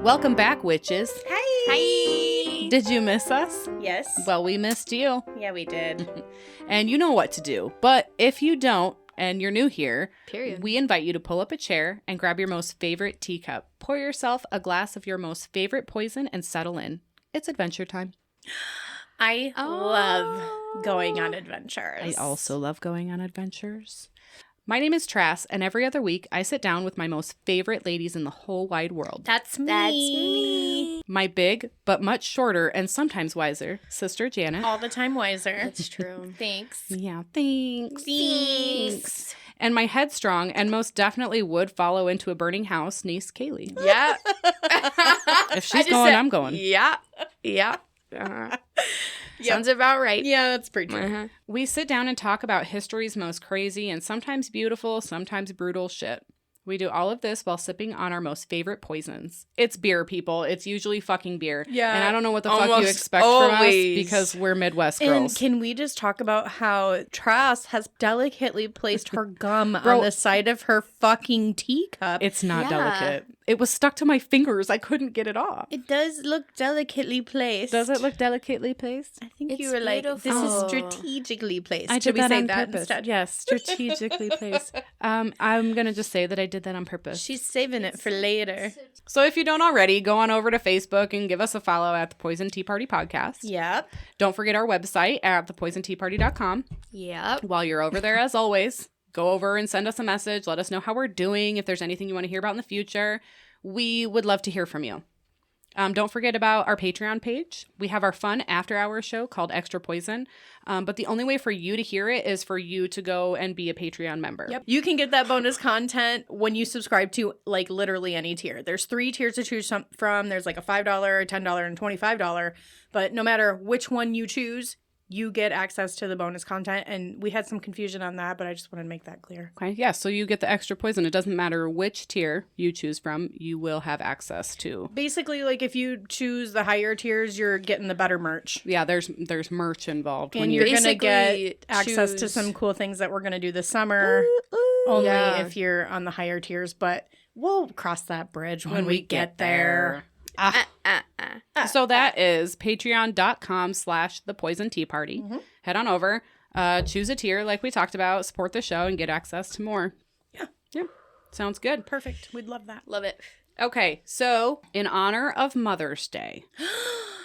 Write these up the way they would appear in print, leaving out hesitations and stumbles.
Welcome back, witches. Hi. Did you miss us? Yes. Well, we missed you. Yeah, we did. And you know what to do. But if you don't, and you're new here, Period. we invite you to pull up a chair and grab your most favorite teacup. Pour yourself a glass of your most favorite poison and settle in. It's adventure time. I love going on adventures. I also love going on adventures. My name is Trass, and every other week I sit down with my most favorite ladies in the whole wide world. That's me. That's me. My big, but much shorter and sometimes wiser sister Janet. All the time wiser. That's true. Thanks. Yeah, thanks. Thanks. And my headstrong and most definitely would follow into a burning house niece Kaylee. Yeah. If she's going, I'm going. Yeah. Yeah. Sounds about right. Yeah, that's pretty true. Uh-huh. We sit down and talk about history's most crazy and sometimes beautiful, sometimes brutal shit. We do all of this while sipping on our most favorite poisons. It's beer, people. It's usually fucking beer. Yeah. And I don't know what the fuck you Almost expect from us always. because we're Midwest And girls. can we just talk about how Trass has delicately placed her gum Bro. on the side of her fucking teacup? It's not Yeah. delicate. It was stuck to my fingers. I couldn't get it off. It does look delicately placed. Does it look delicately placed? I think It's you were like, this is beautiful. strategically placed. I Should did we say on that purpose. instead? Yes, strategically placed. I'm going to just say that I did that on purpose. She's saving it for later. So if you don't already, go on over to Facebook and give us a follow at the Poison Tea Party Podcast. Yep. Don't forget our website at thepoisonteaparty.com. Yep. While you're over there, as always, go over and send us a message. Let us know how we're doing. If there's anything you want to hear about in the future, we would love to hear from you. Don't forget about our Patreon page. We have our fun after-hour show called Extra Poison. But the only way for you to hear it is for you to go and be a Patreon member. Yep. You can get that bonus content when you subscribe to like literally any tier. There's 3 tiers to choose from. There's like a $5, $10, and $25. But no matter which one you choose, you get access to the bonus content. And we had some confusion on that, but I just wanted to make that clear. Okay. Yeah. So you get the extra poison. It doesn't matter which tier you choose from. You will have access to. Basically, like if you choose the higher tiers, you're getting the better merch. Yeah. There's merch involved. And you're going to get basically access to choose- some cool things that we're going to do this summer. Only Yeah. if you're on the higher tiers. But we'll cross that bridge when we get there. So that is patreon.com/thepoisonteaparty. Mm-hmm. Head on over, choose a tier like we talked about, support the show, and get access to more. Yeah. Yeah. Sounds good. Perfect. We'd love that. Love it. Okay. So in honor of Mother's Day,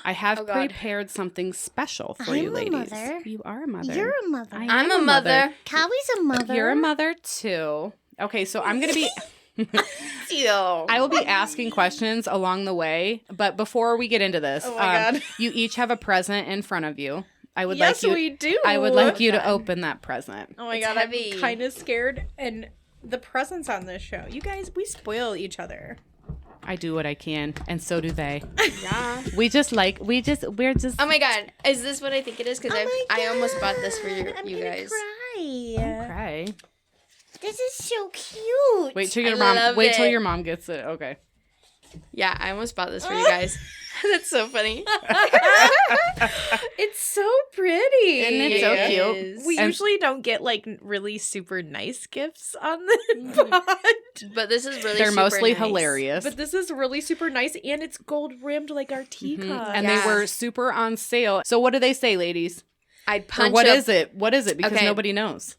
I have Oh, God. prepared something special for you I'm a ladies. mother. You are a mother. You're a mother. I I'm am a mother. Callie's a mother. You're a mother too. Okay, so I'm going to be... I will be asking questions along the way, but before we get into this, Oh my God. you each have a present in front of you. I would Yes, like you. we do. I would like you to open that present. Oh my It's God, heavy. I'm kind of scared. And the presents on this show, you guys, we spoil each other. I do what I can, and so do they. Yeah. We're just. Oh my God. Is this what I think it is? Because Oh my I almost bought this for I'm you gonna guys. Cry. Cry. This is so cute. Wait till I your mom. love Wait till it. your mom gets it. Okay. Yeah, I almost bought this for you guys. That's so funny. It's so pretty. Isn't it so cute? We And- usually don't get like really super nice gifts on the pod. But this is really They're super mostly nice. hilarious. But this is really super nice and it's gold rimmed like our teacup. And Yeah. they were super on sale. So what do they say, ladies? I Or punch what a- is it? What is it? Because Okay. nobody knows.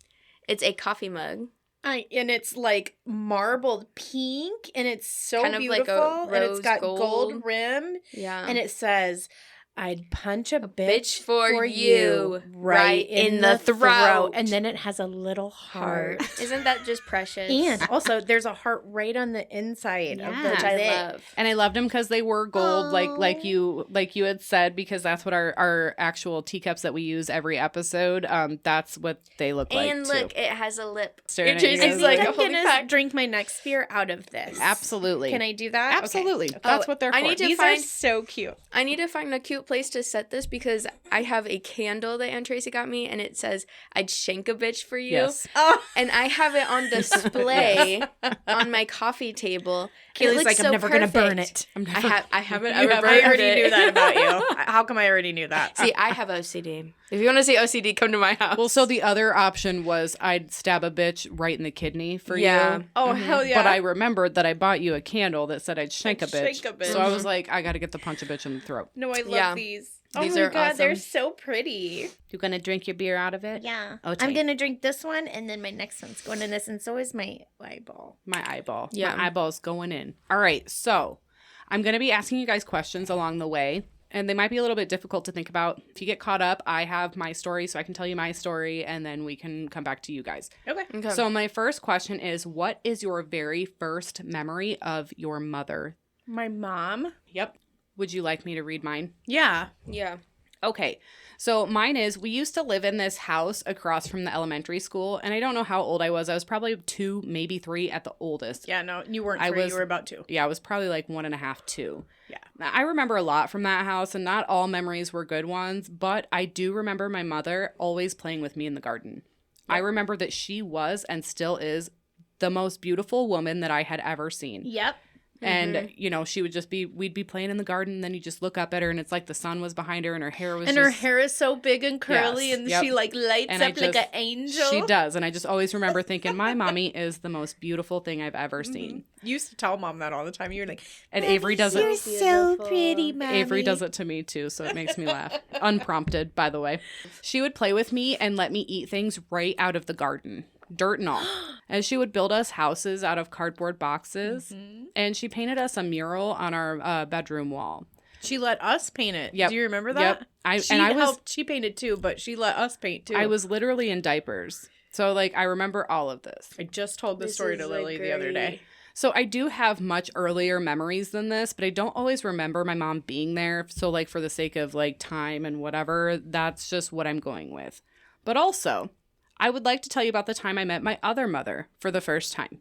It's a coffee mug. And it's like marbled pink and it's so Kind of like beautiful. a And it's rose got gold. gold rim. Yeah. And it says, I'd punch a bitch bitch for you right in the throat. And then it has a little heart. Isn't that just precious? And also, there's a heart right on the inside of Yeah. which I I love. And I loved them because they were gold, like you had said, because that's what our actual teacups that we use every episode. That's what they look like. And look, it has a lip. Staring at Your you Jason's guys I think like, I'm holy gonna fuck. drink my next beer out of this. Absolutely. Can I do that? Absolutely. Okay. That's what they're for. I need to These find- are so cute. I need to find a cute cute place to set this because I have a candle that Aunt Tracy got me, and it says, "I'd shank a bitch for you." Yes. Oh, And I have it on display on my coffee table. And it Kaylee's looks like, so I'm never going to burn perfect. it. I'm I haven't You ever have, burned I already it. knew that about you. How come I already knew that? See, I have OCD. If you want to see OCD, come to my house. Well, so the other option was I'd stab a bitch right in the kidney for Yeah. you. Oh, hell yeah. But I remembered that I bought you a candle that said I'd shank a bitch. Shank a bitch. So I was like, I got to get the punch a bitch in the throat. No, I love Yeah. these. These oh my are god, they're awesome. so pretty. You gonna drink your beer out of it? Yeah. Okay. I'm gonna drink this one and then my next one's going in this, and so is my eyeball. My eyeball. Yeah. My eyeball's going in. All right. So I'm going to be asking you guys questions along the way, and they might be a little bit difficult to think about. If you get caught up, I have my story, so I can tell you my story, and then we can come back to you guys. Okay. Okay. So my first question is, what is your very first memory of your mother? My mom. Yep. Would you like me to read mine? Yeah. yeah. Okay, so mine is, we used to live in this house across from the elementary school, and I don't know how old I was. I was probably 2, maybe 3 at the oldest. Yeah, no, you weren't I 3. was- You were about 2. Yeah, I was probably like 1.5, 2. Yeah. Now, I remember a lot from that house, and not all memories were good ones, but I do remember my mother always playing with me in the garden. I remember that she was and still is the most beautiful woman that I had ever seen. Yep. And, you know, she would just be, we'd be playing in the garden, and then you just look up at her, and it's like the sun was behind her, and her hair was And just... her hair is so big and curly, Yes, and yep. she like lights And I up like just- an angel. She does, and I just always remember thinking, my mommy is the most beautiful thing I've ever seen. You used to tell mom that all the time. You were like, And Avery does You're it. so pretty, Mommy. Avery does it to me too, so it makes me laugh. Unprompted, by the way. She would play with me and let me eat things right out of the garden, dirt and all. And she would build us houses out of cardboard boxes. And she painted us a mural on our bedroom wall. she let us paint it. Yep. Do you remember that? Yep. She painted too, but she let us paint too. I was literally in diapers. So like I remember all of this. I just told this This story is, to like, Lily the other day. great. So I do have much earlier memories than this, but I don't always remember my mom being there. So like for the sake of like time and whatever, that's just what I'm going with. But also, I would like to tell you about the time I met my other mother for the first time.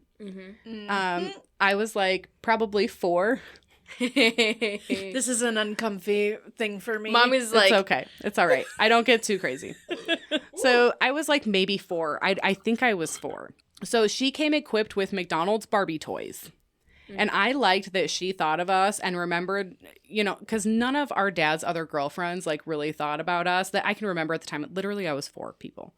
I was like probably 4. This is an uncomfy thing for me. Mommy's like, It's okay. It's all right. I don't get too crazy. So I was like maybe 4. I think I was 4. So she came equipped with McDonald's Barbie toys. And I liked that she thought of us and remembered, you know, because none of our dad's other girlfriends like really thought about us that I can remember at the time. Literally, I was 4 people.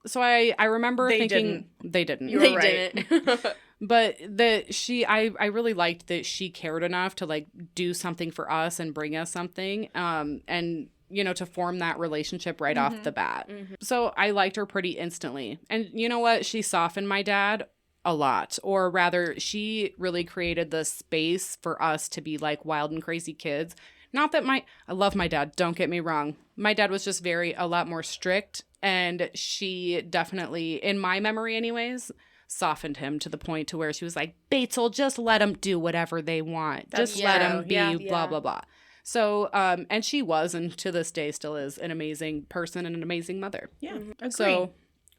So I remember They thinking they didn't. You were they right. didn't. But that I really liked that she cared enough to like do something for us and bring us something. And you know, to form that relationship right off the bat. So I liked her pretty instantly. And you know what? She softened my dad a lot, or rather she really created the space for us to be like wild and crazy kids. Not that I love my dad, don't get me wrong. My dad was just a lot more strict, and she definitely, in my memory anyways, softened him to the point to where she was like, Bates'll just let them do whatever they want. That's- Just let yeah, them be yeah. blah, blah, blah. So, and she was, and to this day still is, an amazing person and an amazing mother. Yeah, agree. So,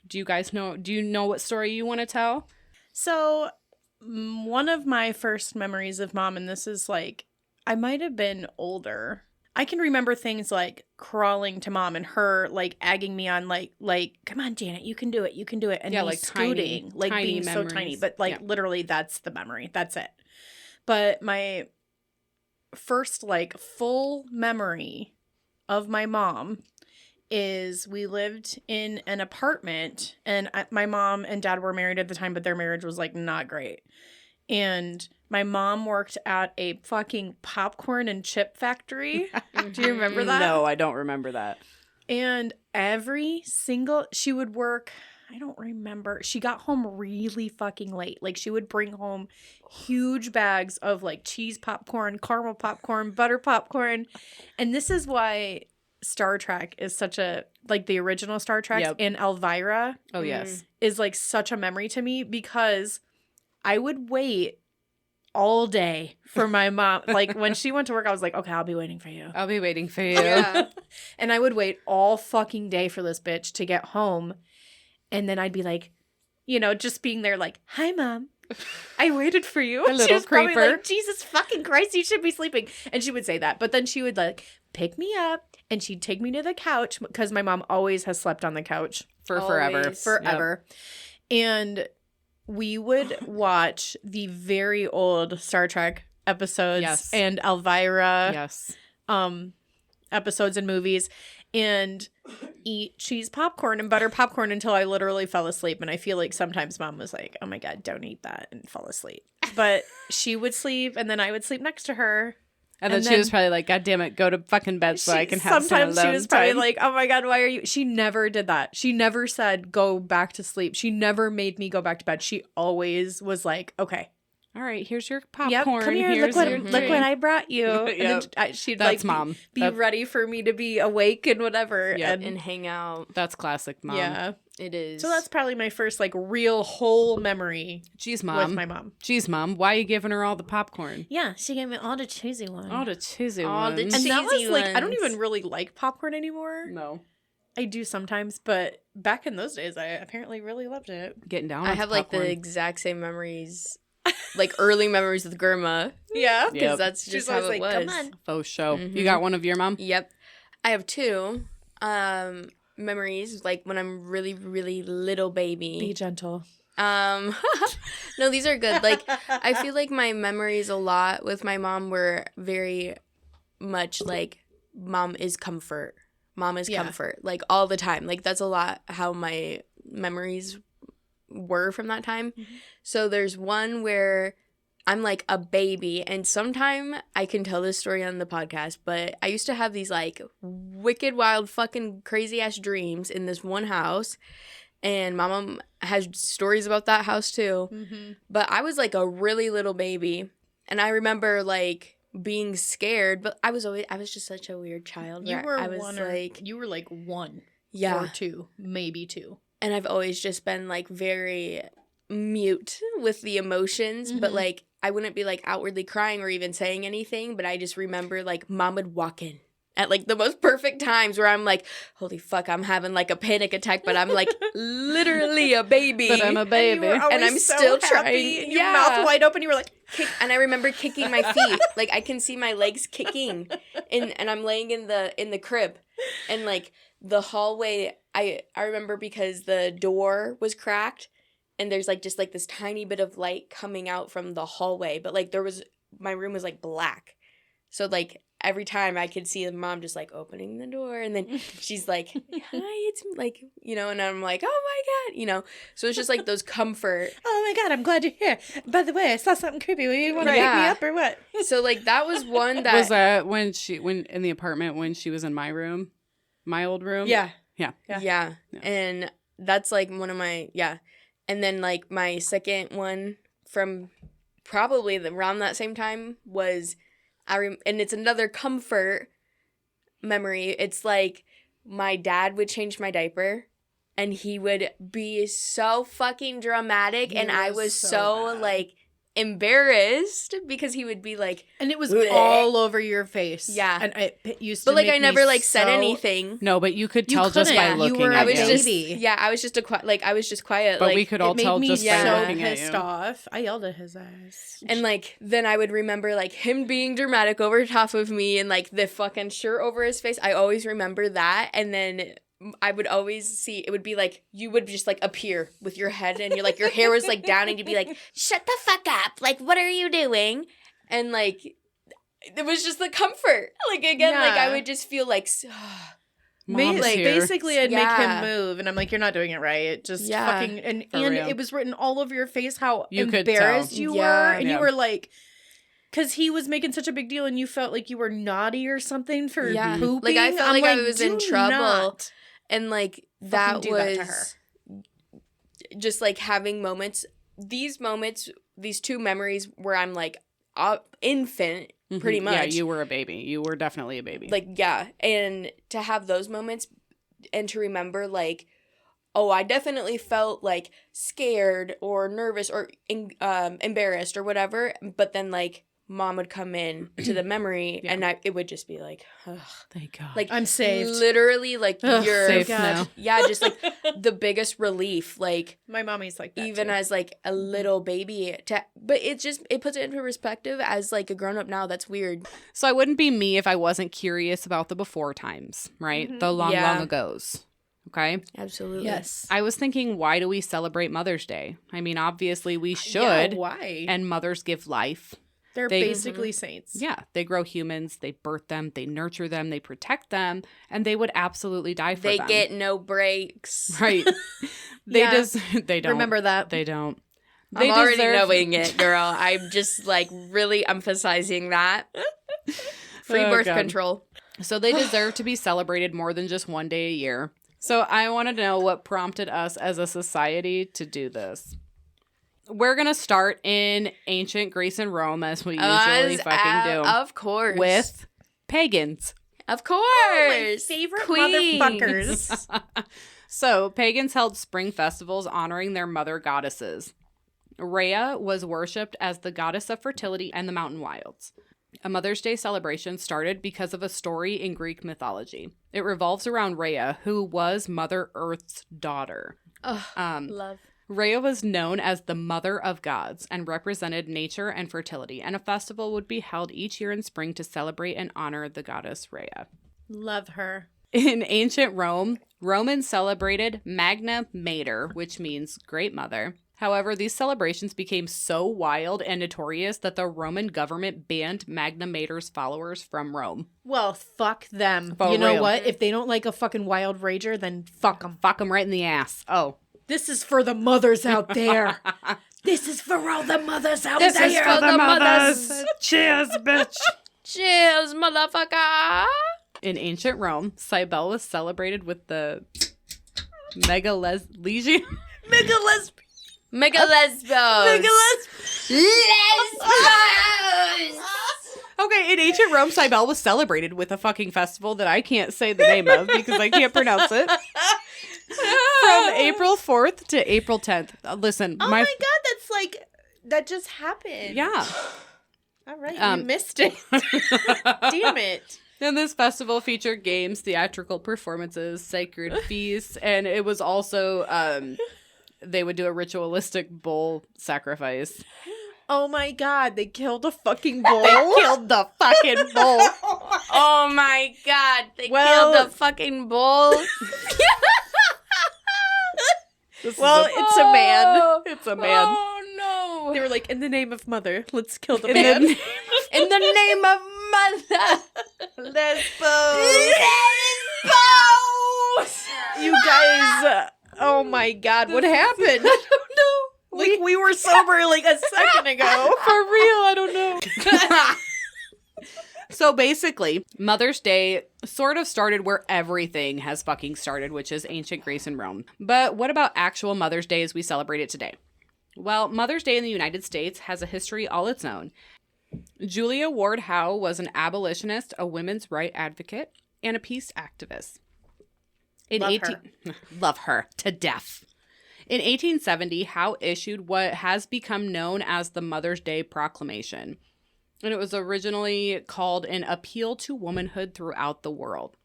do you know what story you want to tell? So, one of my first memories of mom, and this is like, I might have been older. I can remember things like crawling to mom and her like egging me on, like, come on, Janet, you can do it, and Yeah, me like scooting, tiny- like tiny being so tiny, memories. but like Yeah. literally that's the memory. That's it. But my first like full memory of my mom is we lived in an apartment, and my mom and dad were married at the time, but their marriage was like not great. And my mom worked at a fucking popcorn and chip factory. Do you remember that? No, I don't remember that. And she would work, I don't remember. She got home really fucking late. Like she would bring home huge bags of like cheese popcorn, caramel popcorn, butter popcorn. And this is why Star Trek is such a, like the original Star Trek Yep. and Elvira Oh, yes. is like such a memory to me, because I would wait all day for my mom. Like when she went to work, I was like, okay, I'll be waiting for you. I'll be waiting for you. Yeah. And I would wait all fucking day for this bitch to get home. And then I'd be like, you know, just being there like, hi, Mom. I waited for you. A She little was probably creeper. like, Jesus fucking Christ, you should be sleeping. And she would say that. But then she would like pick me up and she'd take me to the couch because my mom always has slept on the couch For forever. Always. forever. And we would watch the very old Star Trek episodes Yes. and Elvira Yes. episodes and movies and eat cheese popcorn and butter popcorn until I literally fell asleep. And I feel like sometimes mom was like, oh my God, don't eat that and fall asleep. But she would sleep and then I would sleep next to her. And then And she was then- probably like, God damn it, go to fucking bed so I can have sometimes some she alone was probably time. like, oh my God, why are you? She never did that. She never said, go back to sleep. She never made me go back to bed. She always was like, okay, all right, here's your yep, popcorn. come here, Here's look your what drink. I brought you. And Yep. then she'd That's like mom. be That- ready for me to be awake and whatever. Yep. And And hang out. That's classic mom. yeah. It is. So that's probably my first like real whole memory Jeez, with mom. my mom. Jeez, mom. Why are you giving her all the popcorn? Yeah, she gave me all the cheesy ones. All the cheesy All the ones. And that was cheesy like, I don't ones. even really like popcorn anymore. No. I do sometimes, but back in those days, I apparently really loved it. Getting down I with have like popcorn. the exact same memories, like early memories with grandma, Yeah. because Yep. that's She's just how always it like, was. come on. Faux show. Mhm. You got one of your mom? Yep. I have two memories, like when I'm really, really little baby. Be gentle. No, these are good. Like, I feel like my memories a lot with my mom were very much like mom is comfort. Mom is Yeah. comfort. Like all the time. Like that's a lot how my memories were from that time. Mhm. So there's one where I'm like a baby, and sometime I can tell this story on the podcast, but I used to have these like wicked, wild, fucking crazy ass dreams in this one house. And my mom has stories about that house too. Mm-hmm. But I was like a really little baby. And I remember like being scared, but I was just such a weird child. You where were I was one like, you were like one yeah. or two, maybe two. And I've always just been like very mute with the emotions, but Mhm. like I wouldn't be like outwardly crying or even saying anything, but I just remember like mom would walk in at like the most perfect times where I'm like, holy fuck, I'm having like a panic attack, but I'm like literally a baby. But I'm a baby. And I'm still trying- And your yeah. mouth wide open. You were like, And I remember kicking my feet. Like I can see my legs kicking. And I'm laying in the crib. And like the hallway, I remember because the door was cracked and there's like just like this tiny bit of light coming out from the hallway, but like my room was like black. So like every time I could see the mom just like opening the door and then she's like, hi, it's like, you know, and I'm like, oh my God, you know. So it's just like those comfort. oh my God, I'm glad you're here. By the way, I saw something creepy. You want to pick me Yeah. up or what? So like that was one that Was that when in the apartment when she was in my room? My old room? Yeah. Yeah. Yeah. And that's like one of my, yeah. And then like my second one from probably around that same time was, and it's another comfort memory. It's like my dad would change my diaper and he would be so fucking dramatic He and I was was so so bad. like embarrassed because he would be like, And it was Blech. all over your face. Yeah. And it used to but like make I me never like said so- anything. No, but you could You tell just by couldn't. You looking were at I was you. just baby. yeah, I was just I was just quiet. But like, we could It all made tell me just so by looking pissed at you. off. I yelled at his ass. and like then I would remember like him being dramatic over top of me and like the fucking shirt over his face. I always remember that. And then I would always see it would be like you would just like appear with your head and you're like your hair was like down and you'd be like, shut the fuck up. Like what are you doing? And like it was just the comfort. Like again, like I Yeah. would just feel like Mom's like here. basically I'd Yeah. make him move and I'm like, you're not doing it right. Just Yeah. fucking and For real. it was written all over your face how You could embarrassed tell. you Yeah. were. And Yeah. you were like, because he was making such a big deal and you felt like you were naughty or something for Yeah. pooping. Like, I felt I'm like I was in "Do trouble." not and like fucking that do was that to her. just like having moments, these two memories where I'm like infant Mhm. pretty Yeah, much. you were a baby. You were definitely a baby. like yeah, and to have those moments and to remember like, oh, I definitely felt like scared or nervous or embarrassed or whatever, but then like mom would come in to the memory, Yeah. and it would just be like, ugh. Thank God. Like I'm saved. Literally, like Ugh, you're safe God. now. yeah, just like the biggest relief. Like My mommy's like that even too. as like a little baby, but it puts it into perspective as like a grown up now. That's weird. So I wouldn't be me if I wasn't curious about the before times, right? Mhm. The long, Yeah. long ago's. Okay. Absolutely. Yes. I was thinking, why do we celebrate Mother's Day? I mean, obviously we should. Yeah, why? And mothers give life. They're they- basically saints. Yeah. They grow humans, they birth them, they nurture them, they protect them, and they would absolutely die for They them. get no breaks. Right. They Yeah. just they don't Remember that. They don't. I'm already deserve- knowing it, girl. I'm just like really emphasizing that. Free Oh, birth God. control. So they deserve to be celebrated more than just one day a year. So I want to know what prompted us as a society to do this. We're going to start in ancient Greece and Rome, as we usually fucking do, Of course. with pagans. Of course. My favorite Queens. motherfuckers. So pagans held spring festivals honoring their mother goddesses. Rhea was worshipped as the goddess of fertility and the mountain wilds. A Mother's Day celebration started because of a story in Greek mythology. It revolves around Rhea, who was Mother Earth's daughter. Ugh, love. Rhea was known as the Mother of Gods and represented nature and fertility, and a festival would be held each year in spring to celebrate and honor the goddess Rhea. Love her. In ancient Rome, Romans celebrated Magna Mater, which means Great Mother. However, these celebrations became so wild and notorious that the Roman government banned Magna Mater's followers from Rome. Well, fuck them. For you know real. what? If they don't like a fucking wild rager, then fuck them. Fuck them right in the ass. Oh. This is for the mothers out there. This is for all the mothers out This there. is for the mothers. Cheers, bitch. Cheers, motherfucker. In ancient Rome, Cybele was celebrated with the Megalesian. Mega lesbos. Okay, in ancient Rome, Cybele was celebrated with a fucking festival that I can't say the name of because I can't pronounce it. From April 4th to April 10th. Listen, Oh my god, that's like, that just happened. Yeah. All right, Um, you missed it. Damn it. And this festival featured games, theatrical performances, sacred feasts, and it was also, they would do a ritualistic bull sacrifice. Oh my god, they killed a fucking bull. They killed the fucking bull. Oh my god, they Well- killed the fucking bull. Well, it's a man. It's a man. Oh They were like, in the name of mother, let's kill the In man. the- no. In the name of mother. Lesbos. Lesbos. You guys, oh my god, what happened? I don't know. Like, we were sober like a second ago. For real, I don't know. So basically, Mother's Day sort of started where everything has fucking started, which is ancient Greece and Rome. But what about actual Mother's Day as we celebrate it today? Well, Mother's Day in the United States has a history all its own. Julia Ward Howe was an abolitionist, a women's rights advocate, and a peace activist. Love her to death. In 1870, Howe issued what has become known as the Mother's Day Proclamation, and it was originally called an appeal to womanhood throughout the world.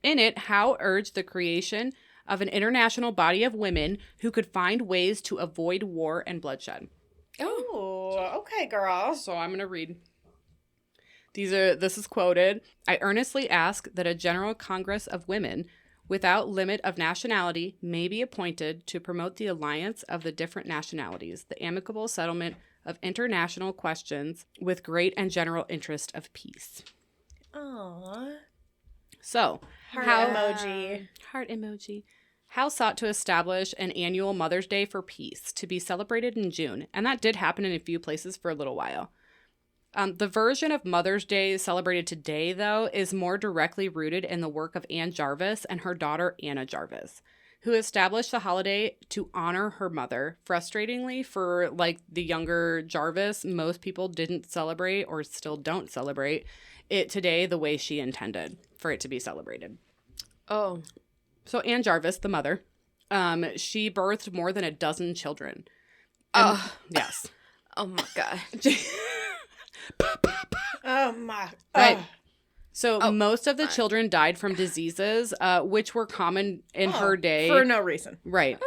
In it, Howe urged the creation of an international body of women who could find ways to avoid war and bloodshed. Oh, okay, girl. So I'm going to read. This is quoted. I earnestly ask that a general congress of women without limit of nationality may be appointed to promote the alliance of the different nationalities, the amicable settlement of international questions with great and general interest of peace. Aww. So, Heart How- emoji. heart emoji. Howe sought to establish an annual Mother's Day for Peace to be celebrated in June, and that did happen in a few places for a little while. The version of Mother's Day celebrated today, though, is more directly rooted in the work of Anne Jarvis and her daughter Anna Jarvis, who established the holiday to honor her mother. Frustratingly, for like the younger Jarvis, most people didn't celebrate or still don't celebrate it today the way she intended for it to be celebrated. Oh. So Anne Jarvis, the mother, she birthed more than 12 children. Oh. Yes. Oh my god. Oh my. Right. Oh. So most of the children died from diseases, which were common in her day. For no reason. Right.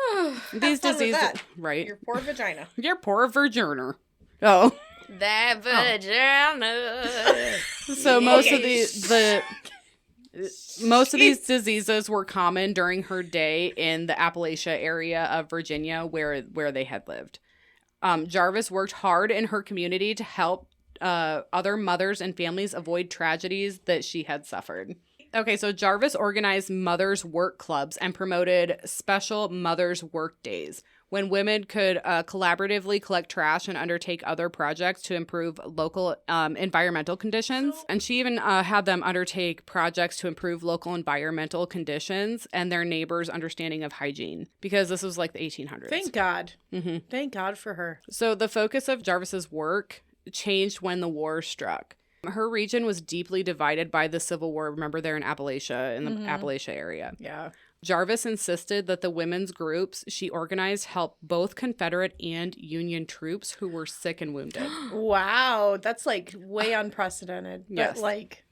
These fun with diseases. that. Right. Your poor vagina. Your poor vagina. Oh. That vagina. So most of these diseases were common during her day in the Appalachia area of Virginia where they had lived. Jarvis worked hard in her community to help other mothers and families avoid tragedies that she had suffered. Okay, so Jarvis organized mothers' work clubs and promoted special mothers' work days when women could collaboratively collect trash and undertake other projects to improve local environmental conditions. And she even had them undertake projects to improve local environmental conditions and their neighbors' understanding of hygiene, because this was like the 1800s. Thank God. Mm-hmm. Thank God for her. So the focus of Jarvis's work changed when the war struck. Her region was deeply divided by the Civil War. Remember, they're in Appalachia, in the Appalachia area. Yeah. Jarvis insisted that the women's groups she organized help both Confederate and Union troops who were sick and wounded. Wow. That's like way unprecedented. Yes. But like,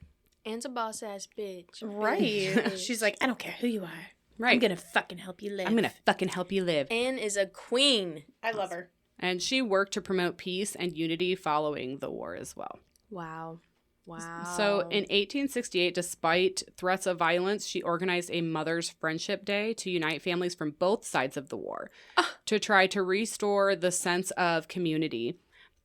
Anne's a boss ass bitch. right. She's like, I don't care who you are. Right. I'm going to fucking help you live. I'm going to fucking help you live. Anne is a queen. I love her. And she worked to promote peace and unity following the war as well. Wow. Wow. So in 1868, despite threats of violence, she organized a Mother's Friendship Day to unite families from both sides of the war to try to restore the sense of community.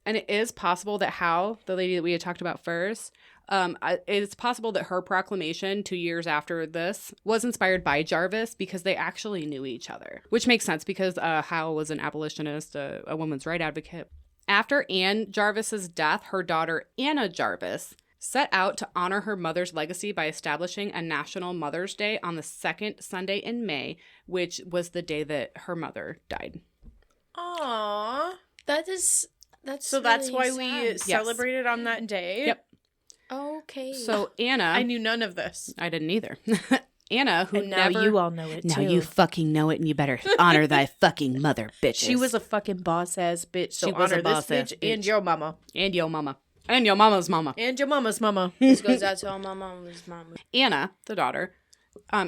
And it is possible that Howe, the lady that we had talked about first, it's possible that her proclamation 2 years after this was inspired by Jarvis because they actually knew each other, which makes sense because Howe was an abolitionist, a woman's right advocate. After Anne Jarvis's death, her daughter Anna Jarvis set out to honor her mother's legacy by establishing a National Mother's Day on the second Sunday in May, which was the day that her mother died. Aww. that's So that's really why we sad. celebrated on that day. Yep. Okay. So Anna, I knew none of this. I didn't either. Anna, who And now never, you all know it now too. you fucking know it, and you better honor thy fucking mother, bitches. She was a fucking boss ass bitch. So She was a honor this boss-ass bitch and bitch. your mama. and your mama, and your mama's mama. And your mama's mama. This goes out to all my mama's mama. Anna, the daughter,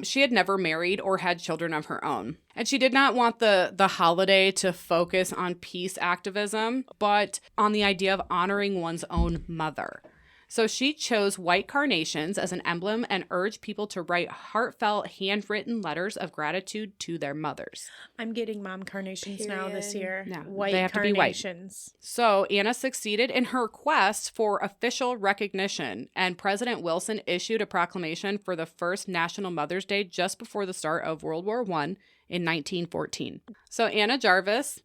she had never married or had children of her own. And she did not want the holiday to focus on peace activism, but on the idea of honoring one's own mother. So she chose white carnations as an emblem and urged people to write heartfelt handwritten letters of gratitude to their mothers. I'm getting mom carnations now this Period. year. No, White they have to be white. carnations. So Anna succeeded in her quest for official recognition, and President Wilson issued a proclamation for the first National Mother's Day just before the start of World War I in 1914. So Anna Jarvis,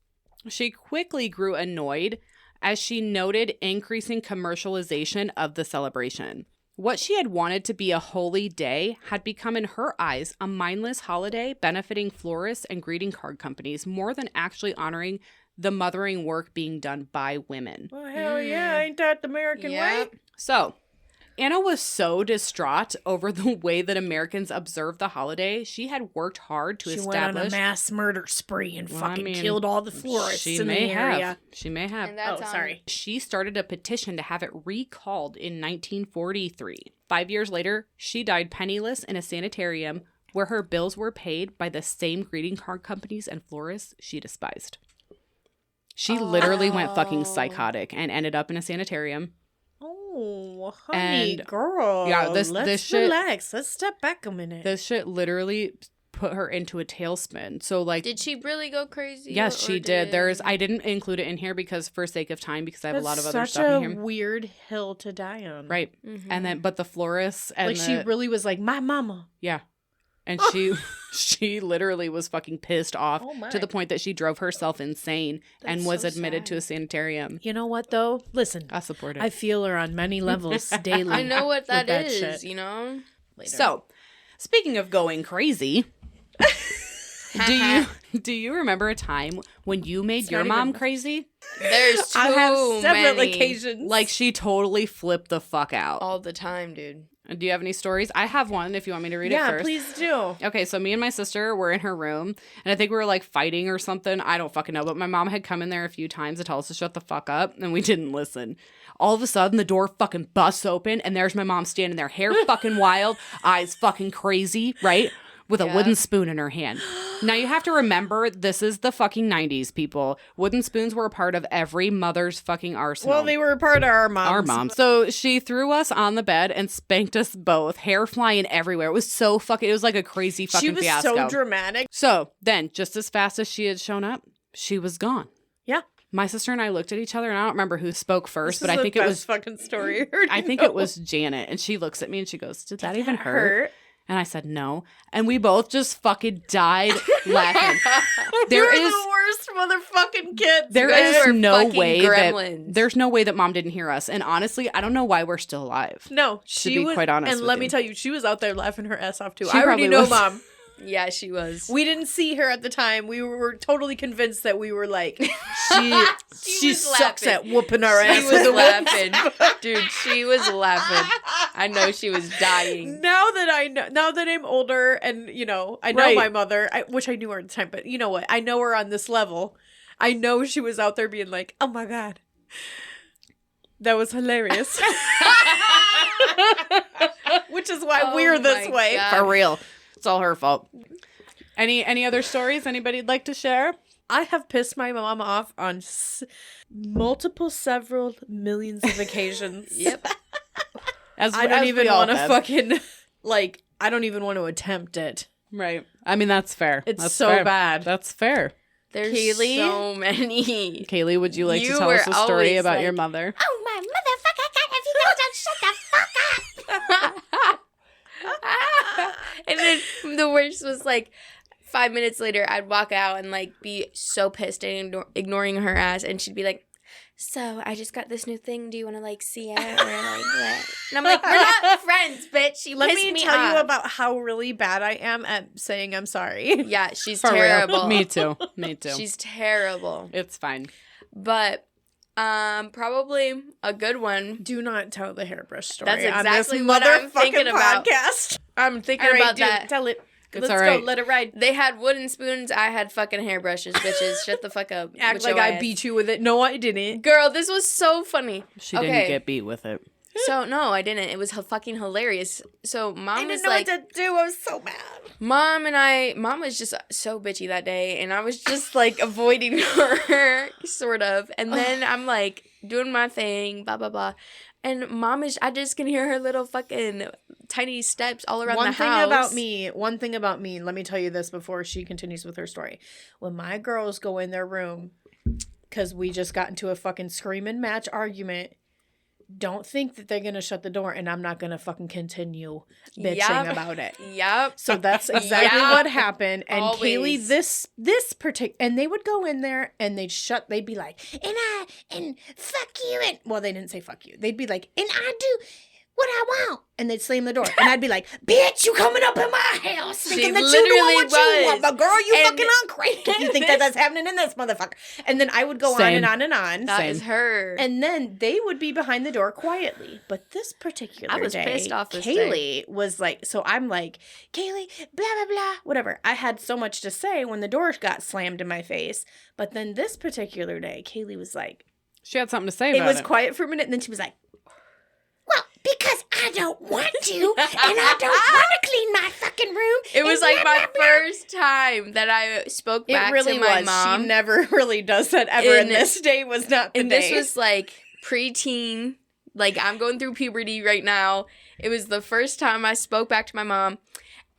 she quickly grew annoyed as she noted increasing commercialization of the celebration. What she had wanted to be a holy day had become, in her eyes, a mindless holiday benefiting florists and greeting card companies more than actually honoring the mothering work being done by women. Well, hell yeah. Ain't that the American Yep. way? So, Anna was so distraught over the way that Americans observed the holiday. She had worked hard to She establish. went on a mass murder spree and Well, I fucking mean, killed all the florists She in may the have. area. She may have. And that's Oh, on- sorry. She started a petition to have it recalled in 1943. 5 years later, she died penniless in a sanitarium where her bills were paid by the same greeting card companies and florists she despised. She literally went fucking psychotic and ended up in a sanitarium. Oh, honey, And- girl. yeah, let's this shit- relax. Let's step back a minute. This shit literally put her into a tailspin. So, like, Did she really go crazy? yes, or she did. I didn't include it in here because for sake of time, because I have a lot of other That's stuff such in a here. weird hill to die on. Right. And then, but the florists and Like, she really was like, my mama. yeah. And she literally was fucking pissed off Oh my. to the point that she drove herself insane and That's was so admitted to a sad. sanitarium. You know what, though? Listen, I support it. I feel her on many levels daily. I know what with that is, shit. you know? Later. So, speaking of going crazy, Do you remember a time when you made your not mom even- crazy? There's too I have several many. occasions. Like she totally flipped the fuck out. All the time, dude. Do you have any stories? I have one if you want me to read it yeah, first. please do. Okay, so me and my sister were in her room, and I think we were like fighting or something. I don't fucking know, but my mom had come in there a few times to tell us to shut the fuck up, and we didn't listen. All of a sudden, the door fucking busts open, and there's my mom standing there, hair fucking wild, eyes fucking crazy, right? With a wooden spoon in her hand. Now, you have to remember, this is the fucking 90s, people. Wooden spoons were a part of every mother's fucking arsenal. Well, they were a part of our moms. Our mom. So she threw us on the bed and spanked us both, hair flying everywhere. It was so fucking, it was like a crazy fucking She was fiasco. so dramatic. So then, just as fast as she had shown up, she was gone. Yeah. My sister and I looked at each other, and I don't remember who spoke first, but I think the it best was, fucking story. I heard, I think it was Janet. And she looks at me and she goes, did that even hurt? And I said, no. And we both just fucking died laughing. There There is is- the worst motherfucking kids. There guys is were no fucking way gremlins. there's no way that mom didn't hear us. And honestly, I don't know why we're still alive. No, she be was, quite honest and with let me you. tell you, she was out there laughing her ass off too. She I already probably know, was. Mom. Yeah, she was. We didn't see her at the time. We were totally convinced that we were like, she was sucks laughing. at whooping our ass. She was laughing. Dude, she was laughing. I know she was dying. Now that I'm older and, you know, I know Right. my mother, which I knew her at the time, but you know what? I know her on this level. I know she was out there being like, oh my God, that was hilarious. Which is why Oh we're this my way. God. For real. It's all her fault. Any other stories anybody'd like to share? I have pissed my mom off on several millions of occasions. Yep. I don't even want to fucking, like, I don't even want to attempt it. Right. I mean, that's fair. It's That's so fair. bad. That's fair. There's Kaylee? so many. Kaylee, would you like You to tell were us a story always about like- your mother? Oh my motherfucker! God, if you guys don't shut the fuck up! And then the worst was like 5 minutes later, I'd walk out and like be so pissed and ignoring her ass, and she'd be like, "So I just got this new thing. Do you want to like see it or like what?" And I'm like, "We're not friends, bitch. You Let pissed me me tell you off." about how really bad I am at saying I'm sorry. Yeah, she's For terrible. real. Me too. Me too. She's terrible. It's fine. But probably a good one. Do not tell the hairbrush story. That's on exactly this what I'm motherfucking thinking about. podcast. I'm thinking All right, about dude, that. tell it. It's Let's all go. right. Let it ride. They had wooden spoons. I had fucking hairbrushes, bitches. Shut the fuck up. Act with like your I ass. beat you with it. No, I didn't. Girl, this was so funny. She Okay. didn't get beat with it. So no, I didn't. It was fucking hilarious. So mom I was didn't know like, what to do. I was so mad. mom was just so bitchy that day, and I was just like avoiding her, sort of. And then I'm like doing my thing, blah blah blah, and I just can hear her little fucking tiny steps all around the house. One thing about me, let me tell you this before she continues with her story. When my girls go in their room, because we just got into a fucking screaming match argument, don't think that they're going to shut the door and I'm not going to fucking continue bitching Yep. about it. Yep. So that's exactly Yeah. what happened. And Always. Kaylee, this particular, and they would go in there and they'd be like, and fuck you. And well, they didn't say fuck you. They'd be like, and I do what I want. And they'd slam the door. And I'd be like, bitch, you coming up in my house thinking that you doing literally what you want. was. But girl, you And- fucking on crack if you think that that's happening in this motherfucker. And then I would go on Same. and on and on. That Same. is her. And then they would be behind the door quietly. But this particular I was day, pissed off this Kaylee was like, so I'm like, Kaylee, blah, blah, blah, whatever. I had so much to say when the door got slammed in my face. But then this particular day, Kaylee was like, She had something to say it about was it. quiet for a minute. And then she was like, Well, because I don't want to, and I don't want to clean my fucking room. It was and like blah, my blah, blah. first time that I spoke back it really to my was. mom. She never really does that ever. And And- this day was not the And day. this was like preteen. Like I'm going through puberty right now. It was the first time I spoke back to my mom.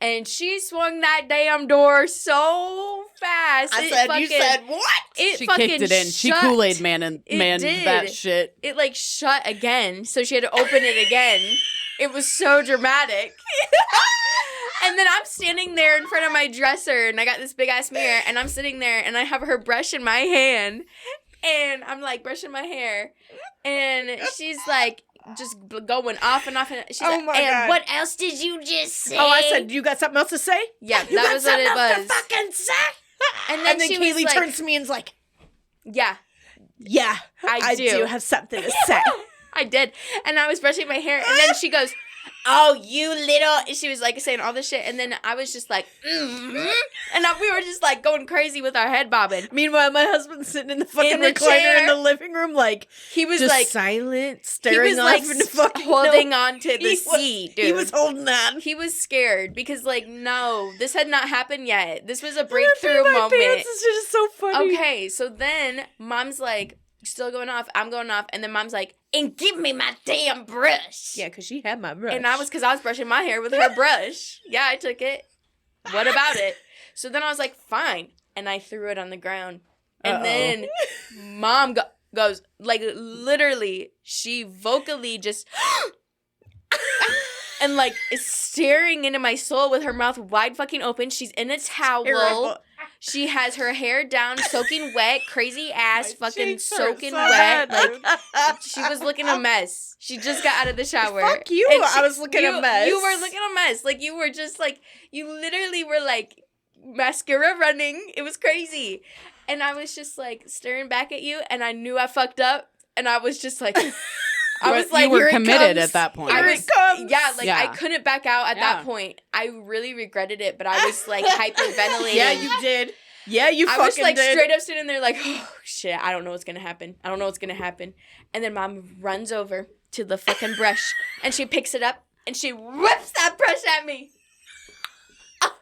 And she swung that damn door so fast. I It said, fucking, you said what? It She fucking kicked it in. She shut. Kool-Aid man It did. that shit. It like shut again. So she had to open it again. It was so dramatic. And then I'm standing there in front of my dresser and I got this big ass mirror and I'm sitting there and I have her brush in my hand and I'm like brushing my hair and she's like, just going off and off. And she's Oh like, my and God. what? What else did you just say? Oh, I said, you got something else to say? Yeah, You that got was what it something else to was. fucking say? And then, And then she was Kaylee like, turns to me and's like, yeah, yeah, I do. have something to say. I did. And I was brushing my hair, and then she goes, oh, you little, and she was like saying all this shit, and then I was just like, and we were just like going crazy with our head bobbing. Meanwhile, my husband's sitting in the fucking the recliner chair. in the living room, like, He was just like, silent, he staring was off like into fucking holding on to the He was- seat, dude. He was holding on. He was scared because, like, no, this had not happened yet. This was a I'm gonna pee breakthrough my moment. pants. It's just so funny. Okay, so then mom's like, still going off. I'm going off. And then mom's like, And give me my damn brush. Yeah, because she had my brush. and I was brushing my hair with her brush. Yeah, I took it. What about it? So then I was like, fine. And I threw it on the ground. And Uh-oh. then mom goes, like, literally, she vocally just, and, like, is staring into my soul with her mouth wide fucking open. She's in a towel. Terrible. She has her hair down, soaking wet, crazy ass, My fucking cheeks hurt soaking so wet. bad, Like, she was looking a mess. She just got out of the shower. Fuck you. And I was looking a mess. You were looking a mess. Like, you were just like, you literally were like mascara running. It was crazy. And I was just like staring back at you, and I knew I fucked up. And I was just like, I was But like, you were here it committed comes. at that point. I Here was, it comes. yeah, like, I Yeah. couldn't back out at that Yeah. point. I really regretted it, but I was like hyperventilating. Yeah, you did. Yeah, you I fucking was like did. straight up sitting there like, oh shit, I don't know what's gonna happen. I don't know what's gonna happen. And then mom runs over to the fucking brush and she picks it up and she whips that brush at me.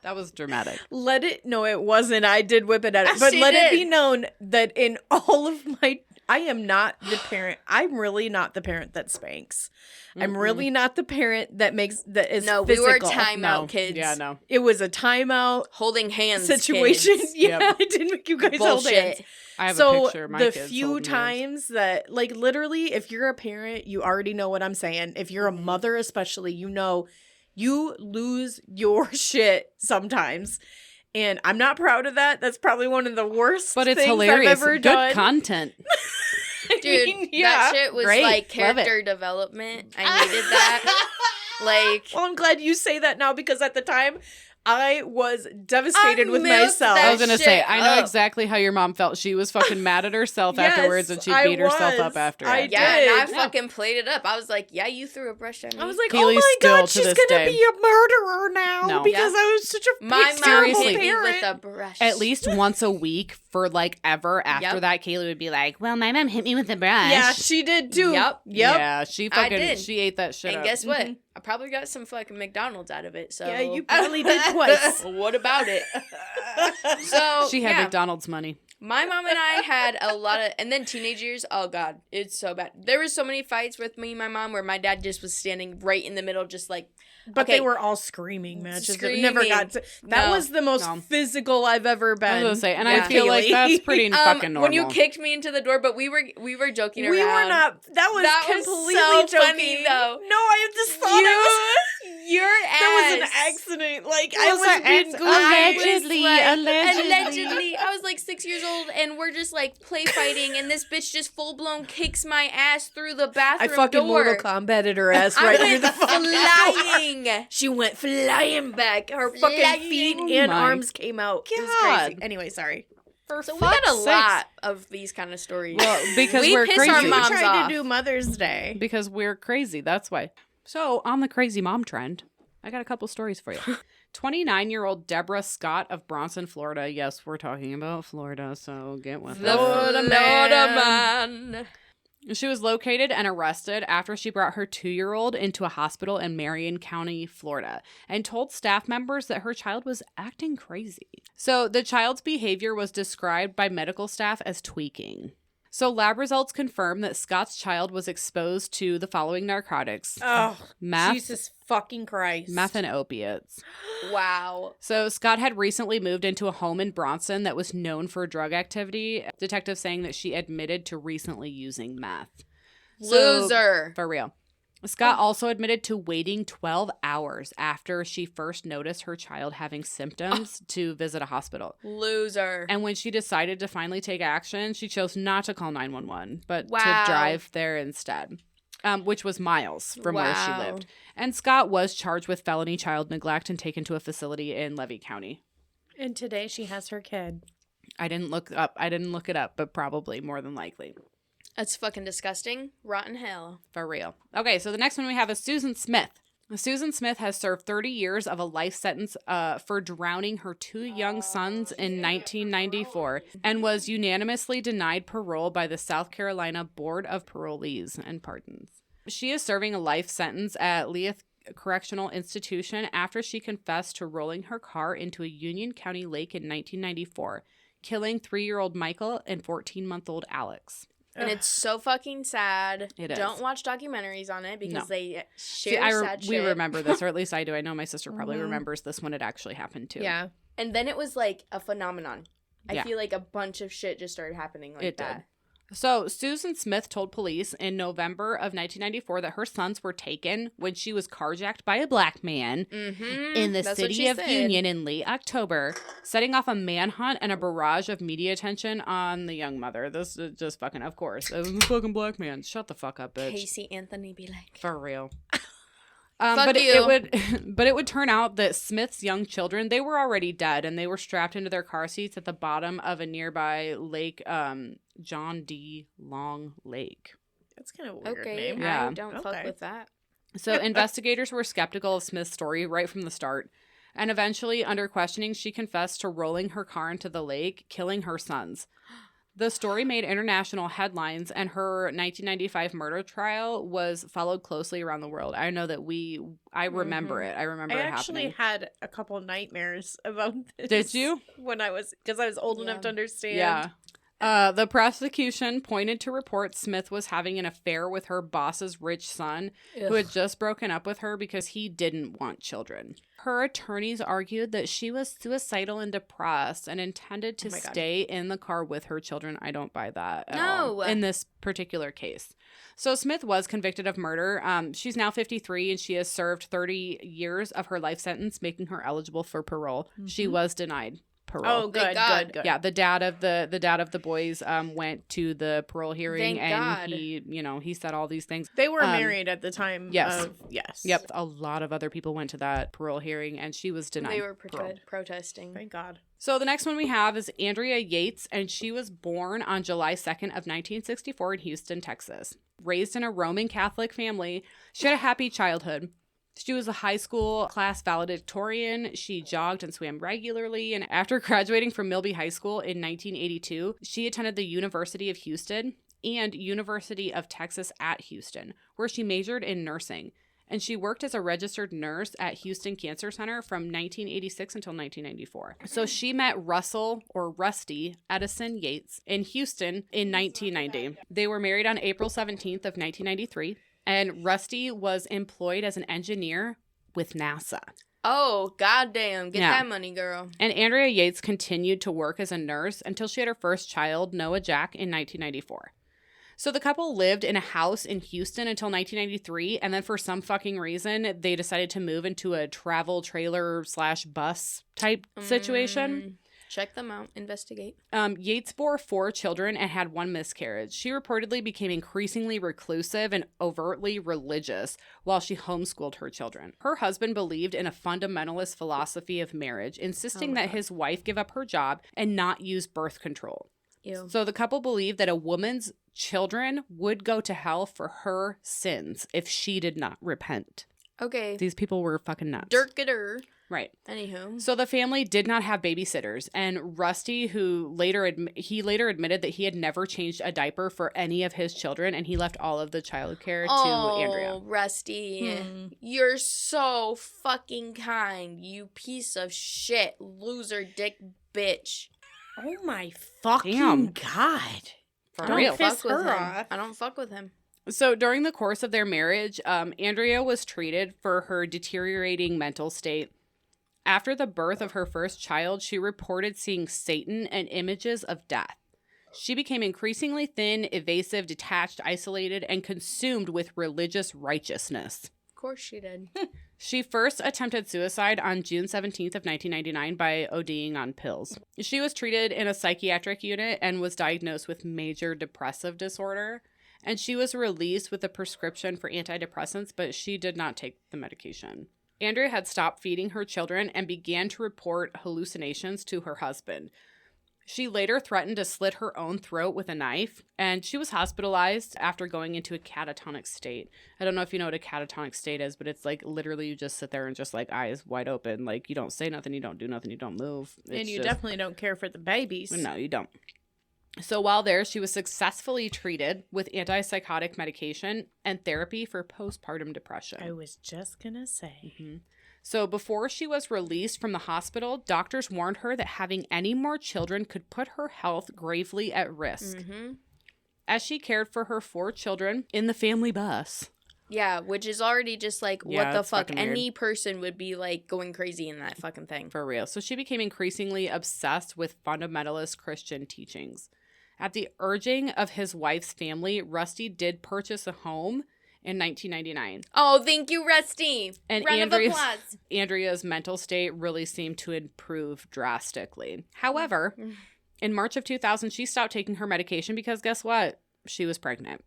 That was dramatic. Let it, no, it wasn't. I did whip it at it. But She let it did. be known that in all of my, I am not the parent. I'm really not the parent that spanks. I'm really not the parent that is No, physical. we were timeout kids. Yeah, no. It was a timeout Holding hands situation. kids. Yeah, Yep. I didn't make you guys hold Bullshit. hands. I have a So picture of my the kids few holding hands. times that, like, literally, if you're a parent, you already know what I'm saying. If you're a mother, especially, you know, you lose your shit sometimes. And I'm not proud of that. That's probably one of the worst But it's things hilarious. I've ever Good done. content. Dude, Yeah. that shit was Great. like Love it. character development. I needed that. Like, Well, I'm glad you say that now because at the time, I was devastated I with milked myself. that I was gonna say, shit I know up. exactly how your mom felt. She was fucking mad at herself Yes, afterwards, and she I beat herself was. up after I it. yeah, and I did. fucking played it up. I was like, yeah, you threw a brush at me. I was like, Keely's oh my still god, to she's this gonna day. be a murderer now No. because Yeah. I was such a My big, mom terrible Seriously. hit me with parent. a brush. At least once a week for like ever after Yep. that, Kaylee would be like, "Well, my mom hit me with a brush." Yeah, she did too. Yep. Yeah, she I fucking did. she ate that shit And up. guess what? Mhm. I probably got some fucking McDonald's out of it. So Yeah, you probably did twice. What about it? So She had yeah, McDonald's money. my mom and I had a lot of, and then teenage years. Oh god, it's so bad. There was so many fights with me and my mom where my dad just was standing right in the middle, just like. But Okay. they were all screaming matches. It never got to. That No. was the most No. physical I've ever been. I was gonna say, and Yeah. I feel like Kaylee. that's pretty fucking normal. When you kicked me into the door, but we were joking We around. were not. That was That was completely so joking. funny, though. No, I just thought it was. Your ass. That was an accident. Like I was was an being acc- goofy. Allegedly, Allegedly, I was like 6 years old, and we're just like play fighting, and this bitch just full blown kicks my ass through the I bathroom fucking door. Mortal Kombated her ass I right through went the fucking door. flying. She went flying back. Her fucking Flying. feet Oh and my arms came out. It was God. crazy. Anyway, sorry. So we got a fuck's sakes. lot of these kind of stories. Well, because We we're piss crazy. our We moms tried off. to do Mother's Day. Because we're crazy. That's why. So, on the crazy mom trend, I got a couple stories for you. 29-year-old Deborah Scott of Bronson, Florida. Yes, we're talking about Florida, so get with The it. Florida Florida man. man. She was located and arrested after she brought her 2-year-old into a hospital in Marion County, Florida, and told staff members that her child was acting crazy. So the child's behavior was described by medical staff as tweaking. So lab results confirm that Scott's child was exposed to the following narcotics: Oh, meth, Jesus fucking Christ. meth, and opiates. Wow. So Scott had recently moved into a home in Bronson that was known for drug activity. Detectives saying that she admitted to recently using meth. So- Loser. For real. Scott also admitted to waiting 12 hours after she first noticed her child having symptoms to visit a hospital. Loser. And when she decided to finally take action, she chose not to call 911, but Wow. to drive there instead. which was miles from where she Wow. lived. And Scott was charged with felony child neglect and taken to a facility in Levy County. And today she has her kid. I didn't look it up, but probably more than likely. That's fucking disgusting. Rotten hell. For real. Okay, so the next one we have is Susan Smith. Susan Smith has served 30 years of a life sentence for drowning her 2 young sons in 1994 and was unanimously denied parole by the South Carolina Board of Parolees and Pardons. She is serving a life sentence at Leith Correctional Institution after she confessed to rolling her car into a Union County lake in 1994, killing 3-year-old Michael and 14-month-old Alex. And it's so fucking sad. It is. Don't watch documentaries on it because No. they See, share sad we shit. remember this, or at least I do. I know my sister probably remembers this when it actually happened too. Yeah. And then it was like a phenomenon. Yeah. I feel like a bunch of shit just started happening like It that. did. So Susan Smith told police in November of 1994 that her sons were taken when she was carjacked by a black man Mm-hmm. in the That's what city she of said. Union in late October, setting off a manhunt and a barrage of media attention on the young mother. This is just fucking, of course. It was a fucking black man. Shut the fuck up, bitch. Casey Anthony be like. For real. Fuck but you. it would turn out that Smith's young children, they were already dead, and they were strapped into their car seats at the bottom of a nearby lake, John D. Long Lake. That's kind of a weird Okay, name. Yeah. I don't fuck Okay. with that. So investigators were skeptical of Smith's story right from the start. And eventually, under questioning, she confessed to rolling her car into the lake, killing her sons. The story made international headlines, and her 1995 murder trial was followed closely around the world. I know that I remember it. I remember I it actually happening. had a couple nightmares about this. Did you? When I was, because I was old enough Yeah. to understand. Yeah. The prosecution pointed to reports Smith was having an affair with her boss's rich son, who had just broken up with her because he didn't want children. Her attorneys argued that she was suicidal and depressed and intended to Oh my God. stay in the car with her children. I don't buy that at No. all in this particular case. So Smith was convicted of murder. She's now 53 and she has served 30 years of her life sentence, making her eligible for parole. She was denied parole. Oh, good, Thank God. good, good. Yeah, the dad of the boys went to the parole hearing. Thank and God. he said all these things. They were Um, married at the time. yes. Yes. Yep, a lot of other people went to that parole hearing, and she was denied. They were parole. protesting. Thank God. So the next one we have is Andrea Yates, and she was born on July 2nd of 1964 in Houston, Texas. Raised in a Roman Catholic family, she had a happy childhood. She was a high school class valedictorian. She jogged and swam regularly. And after graduating from Milby High School in 1982, she attended the University of Houston and University of Texas at Houston, where she majored in nursing. And she worked as a registered nurse at Houston Cancer Center from 1986 until 1994. So she met Russell, or Rusty, Edison Yates in Houston in 1990. They were married on April 17th of 1993. And Rusty was employed as an engineer with NASA. Oh, goddamn. Get Yeah. that money, girl. And Andrea Yates continued to work as a nurse until she had her first child, Noah Jack, in 1994. So the couple lived in a house in Houston until 1993, and then for some fucking reason, they decided to move into a travel trailer / bus type situation. Check them out. Investigate. Yates bore 4 children and had 1 miscarriage. She reportedly became increasingly reclusive and overtly religious while she homeschooled her children. Her husband believed in a fundamentalist philosophy of marriage, insisting that his wife give up her job and not use birth control. Ew. So the couple believed that a woman's children would go to hell for her sins if she did not repent. Okay. These people were fucking nuts. Dirk-a-dur. Right. Anywho. So the family did not have babysitters, and Rusty, who later admitted that he had never changed a diaper for any of his children, and he left all of the childcare to Andrea. Oh, Rusty. You're so fucking kind, you piece of shit, loser dick bitch. Oh my fucking Damn. God. For Don't real. piss Fuck with her him. off. I don't fuck with him. So during the course of their marriage, Andrea was treated for her deteriorating mental state. After the birth of her first child, she reported seeing Satan and images of death. She became increasingly thin, evasive, detached, isolated, and consumed with religious righteousness. Of course she did. She first attempted suicide on June 17th of 1999 by ODing on pills. She was treated in a psychiatric unit and was diagnosed with major depressive disorder. and she was released with a prescription for antidepressants, but she did not take the medication. Andrea had stopped feeding her children and began to report hallucinations to her husband. She later threatened to slit her own throat with a knife, and she was hospitalized after going into a catatonic state. I don't know if you know what a catatonic state is, but it's like literally you just sit there and just like eyes wide open. Like you don't say nothing, you don't do nothing, you don't move. And you definitely don't care for the babies. No, you don't. So while there, she was successfully treated with antipsychotic medication and therapy for postpartum depression. I was just going to say. Mm-hmm. So before she was released from the hospital, doctors warned her that having any more children could put her health gravely at risk. Mm-hmm. As she cared for her 4 children in the family bus. Yeah, which is already just like, Yeah, what the it's fuck? fucking Any weird. person would be like going crazy in that fucking thing. For real. So she became increasingly obsessed with fundamentalist Christian teachings. At the urging of his wife's family, Rusty did purchase a home in 1999. Oh, thank you, Rusty. And Round of applause. Andrea's mental state really seemed to improve drastically. However, in March of 2000, she stopped taking her medication because guess what? She was pregnant.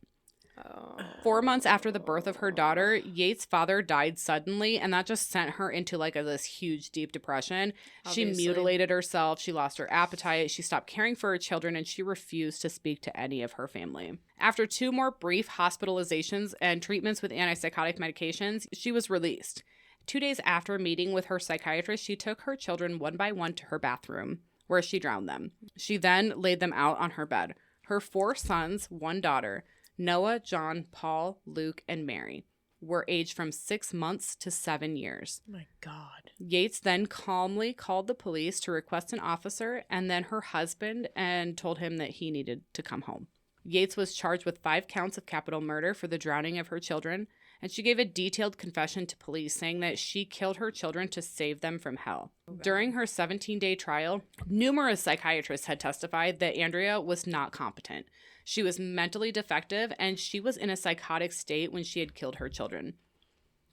Oh. 4 months after the birth of her daughter, Yates' father died suddenly, and that just sent her into like this huge, deep depression. Obviously. She mutilated herself. She lost her appetite. She stopped caring for her children, and she refused to speak to any of her family. After 2 more brief hospitalizations and treatments with antipsychotic medications, she was released. 2 days after meeting with her psychiatrist, she took her children one by one to her bathroom, where she drowned them. She then laid them out on her bed. Her 4 sons, 1 daughter, Noah, John, Paul, Luke, and Mary, were aged from 6 months to 7 years. Oh my God. Yates then calmly called the police to request an officer and then her husband and told him that he needed to come home. Yates was charged with 5 counts of capital murder for the drowning of her children, and she gave a detailed confession to police saying that she killed her children to save them from hell. During her 17-day trial, numerous psychiatrists had testified that Andrea was not competent. She was mentally defective, and she was in a psychotic state when she had killed her children.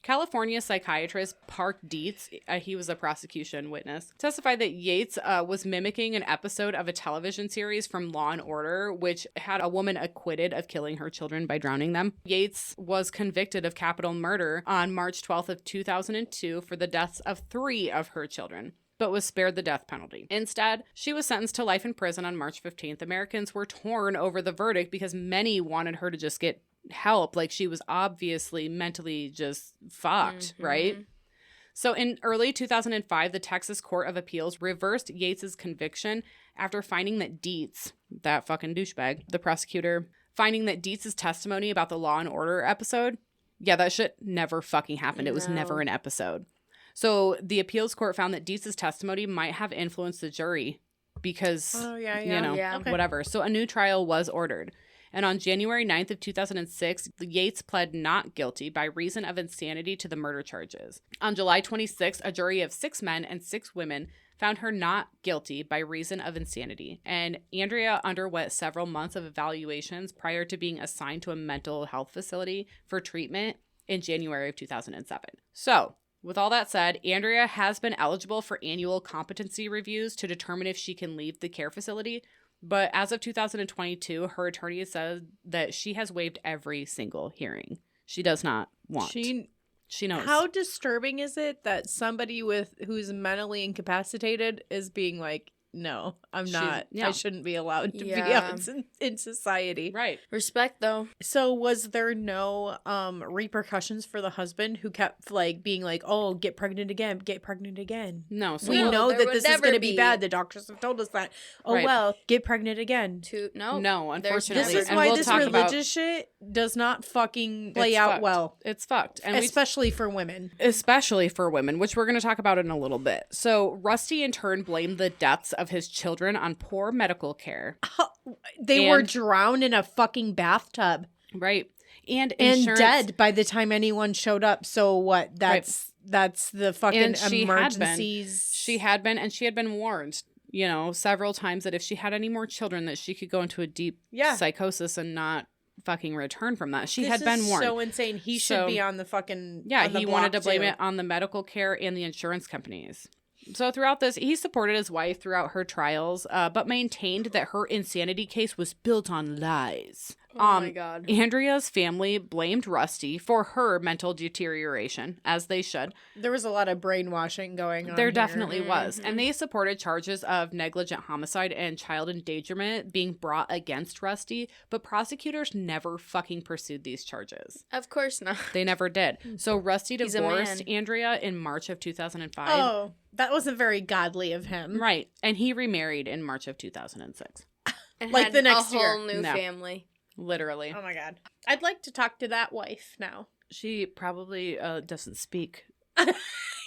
California psychiatrist Park Dietz, he was a prosecution witness, testified that Yates was mimicking an episode of a television series from Law & Order, which had a woman acquitted of killing her children by drowning them. Yates was convicted of capital murder on March 12th of 2002 for the deaths of 3 of her children, but was spared the death penalty. Instead, she was sentenced to life in prison on March 15th. Americans were torn over the verdict because many wanted her to just get help. Like, she was obviously mentally just fucked, right? So in early 2005, the Texas Court of Appeals reversed Yates's conviction after finding that Dietz, that fucking douchebag, the prosecutor, finding that Dietz's testimony about the Law & Order episode, yeah, that shit never fucking happened. It was never an episode. So the appeals court found that Dietz's testimony might have influenced the jury because, you know, Okay. whatever. So a new trial was ordered. And on January 9th of 2006, Yates pled not guilty by reason of insanity to the murder charges. On July 26th, a jury of 6 men and 6 women found her not guilty by reason of insanity. And Andrea underwent several months of evaluations prior to being assigned to a mental health facility for treatment in January of 2007. So, with all that said, Andrea has been eligible for annual competency reviews to determine if she can leave the care facility. But as of 2022, her attorney said that she has waived every single hearing. She does not want. She knows. How disturbing is it that somebody who's mentally incapacitated is being like, no, I'm not. yeah. I shouldn't be allowed to be Yeah. out in society. Right. Respect, though. So was there no repercussions for the husband who kept like being like, oh, get pregnant again. No. So We No, know there that would this is never going to be be. bad. The doctors have told us that. Oh, Right. well, get pregnant again. No, unfortunately. This is And why we'll this talk about- religious shit does not fucking play It's out fucked. well. It's fucked. And Especially for women. especially for women, which we're going to talk about in a little bit. So Rusty in turn blamed the deaths of his children on poor medical care. They were And- drowned in a fucking bathtub Right. And and insurance. dead by the time anyone showed up. So what? That's the fucking And she had been. emergencies. She had been warned, you know, several times that if she had any more children that she could go into a deep psychosis and not fucking return from that. She had been warned. So insane. He should So- be on the fucking Yeah, on the he wanted to block, blame too. it on the medical care and the insurance companies. So throughout this, he supported his wife throughout her trials, but maintained that her insanity case was built on lies. Oh my God. Andrea's family blamed Rusty for her mental deterioration, as they should. There was a lot of brainwashing going on. There here. definitely was. And they supported charges of negligent homicide and child endangerment being brought against Rusty, but prosecutors never fucking pursued these charges. Of course not. They never did. So Rusty He's a divorced man. Andrea in March of 2005. Oh, that wasn't very godly of him. Right. And he remarried in March of 2006. And Like had the next a whole year. new No. family. Literally. Oh my God. I'd like to talk to that wife now. She probably doesn't speak.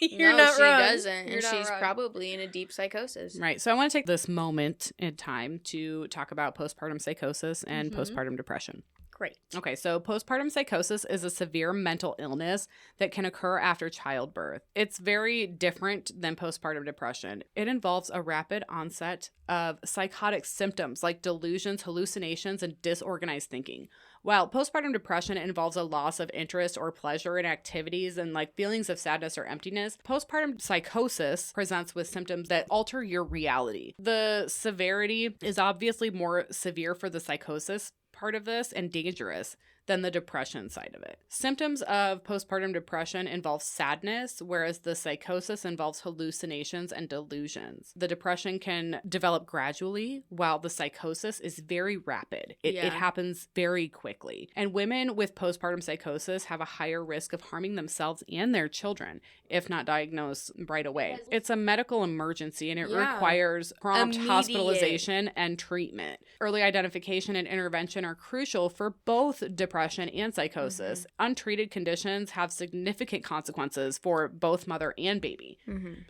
You're no, not she wrong. doesn't. You're And not she's wrong. probably in a deep psychosis. Right. So I want to take this moment in time to talk about postpartum psychosis and Mhm. postpartum depression. Great. Okay, so postpartum psychosis is a severe mental illness that can occur after childbirth. It's very different than postpartum depression. It involves a rapid onset of psychotic symptoms like delusions, hallucinations, and disorganized thinking. While postpartum depression involves a loss of interest or pleasure in activities and like feelings of sadness or emptiness, postpartum psychosis presents with symptoms that alter your reality. The severity is obviously more severe for the psychosis part of this and dangerous than the depression side of it. Symptoms of postpartum depression involve sadness, whereas the psychosis involves hallucinations and delusions. The depression can develop gradually, while the psychosis is very rapid. It Yeah. happens very quickly. And women with postpartum psychosis have a higher risk of harming themselves and their children if not diagnosed right away. It's a medical emergency and it Yeah. requires prompt Immediate. hospitalization and treatment. Early identification and intervention are crucial for both depression and psychosis. Untreated conditions have significant consequences for both mother and baby.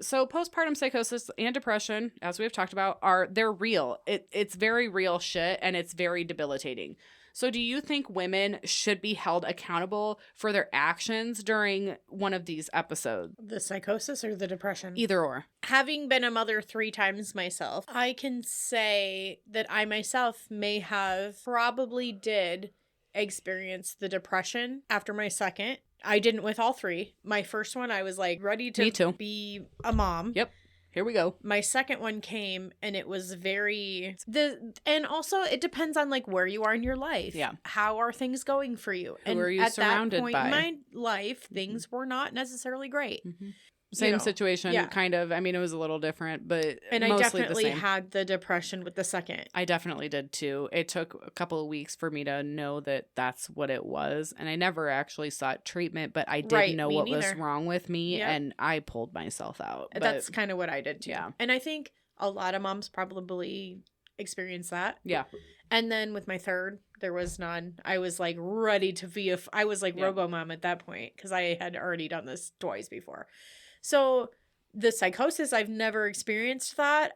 So postpartum psychosis and depression, as we have talked about, they're real. It's very real shit and it's very debilitating. So do you think women should be held accountable for their actions during one of these episodes? The psychosis or the depression? Either or. Having been a mother 3 times myself, I can say that I myself may have probably did experience the depression after my second. I didn't with all 3. My first one, I was like ready Me too. to be a mom. Yep. Here we go. My second one came and it was and also it depends on like where you are in your life. Yeah. How are things going for you? Who and are you at surrounded that point by? in my life, things were not necessarily great. Same know, situation, yeah. kind of. I mean, it was a little different, but And I mostly definitely the same. had the depression with the second. I definitely did too. It took a couple of weeks for me to know that that's what it was. And I never actually sought treatment, but I did Right, know me what was neither. wrong with me Yep. and I pulled myself out. But That's kind of what I did too. yeah. And I think a lot of moms probably experience that. yeah. And then with my third, there was none. I was like ready to be I was like Yeah. robo-mom at that point because I had already done this twice before. So the psychosis, I've never experienced that.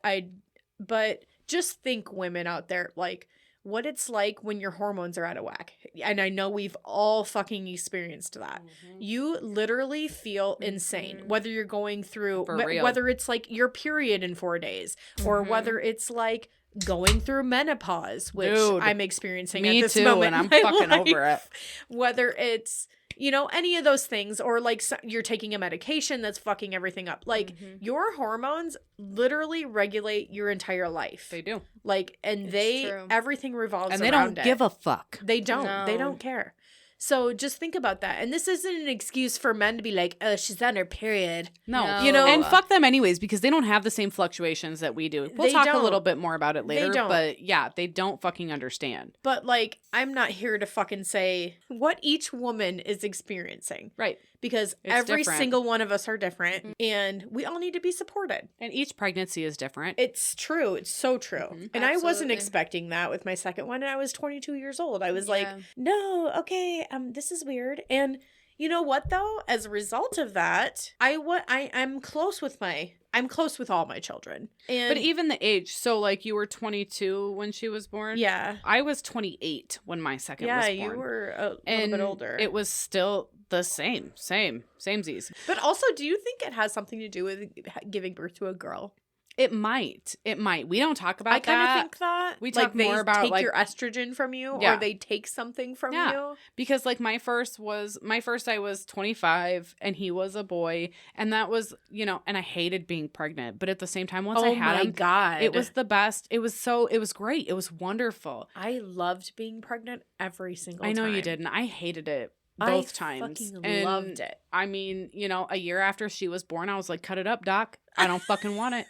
But just think, women out there, like what it's like when your hormones are out of whack. And I know we've all fucking experienced that. You literally feel insane, whether you're going through, For real. whether it's like your period in 4 days, or whether it's like going through menopause, which Dude, I'm experiencing me at this too, moment and in I'm my fucking over it. life. Whether it's, you know, any of those things, or like you're taking a medication that's fucking everything up. Like your hormones literally regulate your entire life. They do. Like, and It's true. everything revolves And they around don't it. give a fuck. They don't. They No. don't care. So just think about that. And this isn't an excuse for men to be like, oh, she's on her period. No. No. You know, and fuck them anyways because they don't have the same fluctuations that we do. We'll They talk a don't. little bit more about it They later, don't. but yeah, they don't fucking understand. But like, I'm not here to fucking say what each woman is experiencing, Right. because It's every different. single one of us are different and we all need to be supported. And each pregnancy is different. It's true. It's so true. Mhm. And I wasn't Absolutely. expecting that with my second one. And I was 22 years old. I was like, Yeah. no, okay, this is weird. And you know what though? As a result of that, I'm close with all my children. And But even the age, so like you were 22 when she was born. yeah, I was 28 when my second was yeah, born. you were a little and bit older. It was still the samesies. But also, do you think it has something to do with giving birth to a girl? It might. We don't talk about I kind of that. think that. We like, talk more about, take like- your estrogen from you Yeah. or they take something from Yeah. you. Because like my first I was 25 and he was a boy, and that was, and I hated being pregnant, but at the same time once I had him, God. it was the best. It was great. It was wonderful. I loved being pregnant every single time. I know you did, and I hated it I both times. fucking And loved it. I mean, a year after she was born, I was like, cut it up, doc. I don't fucking want it.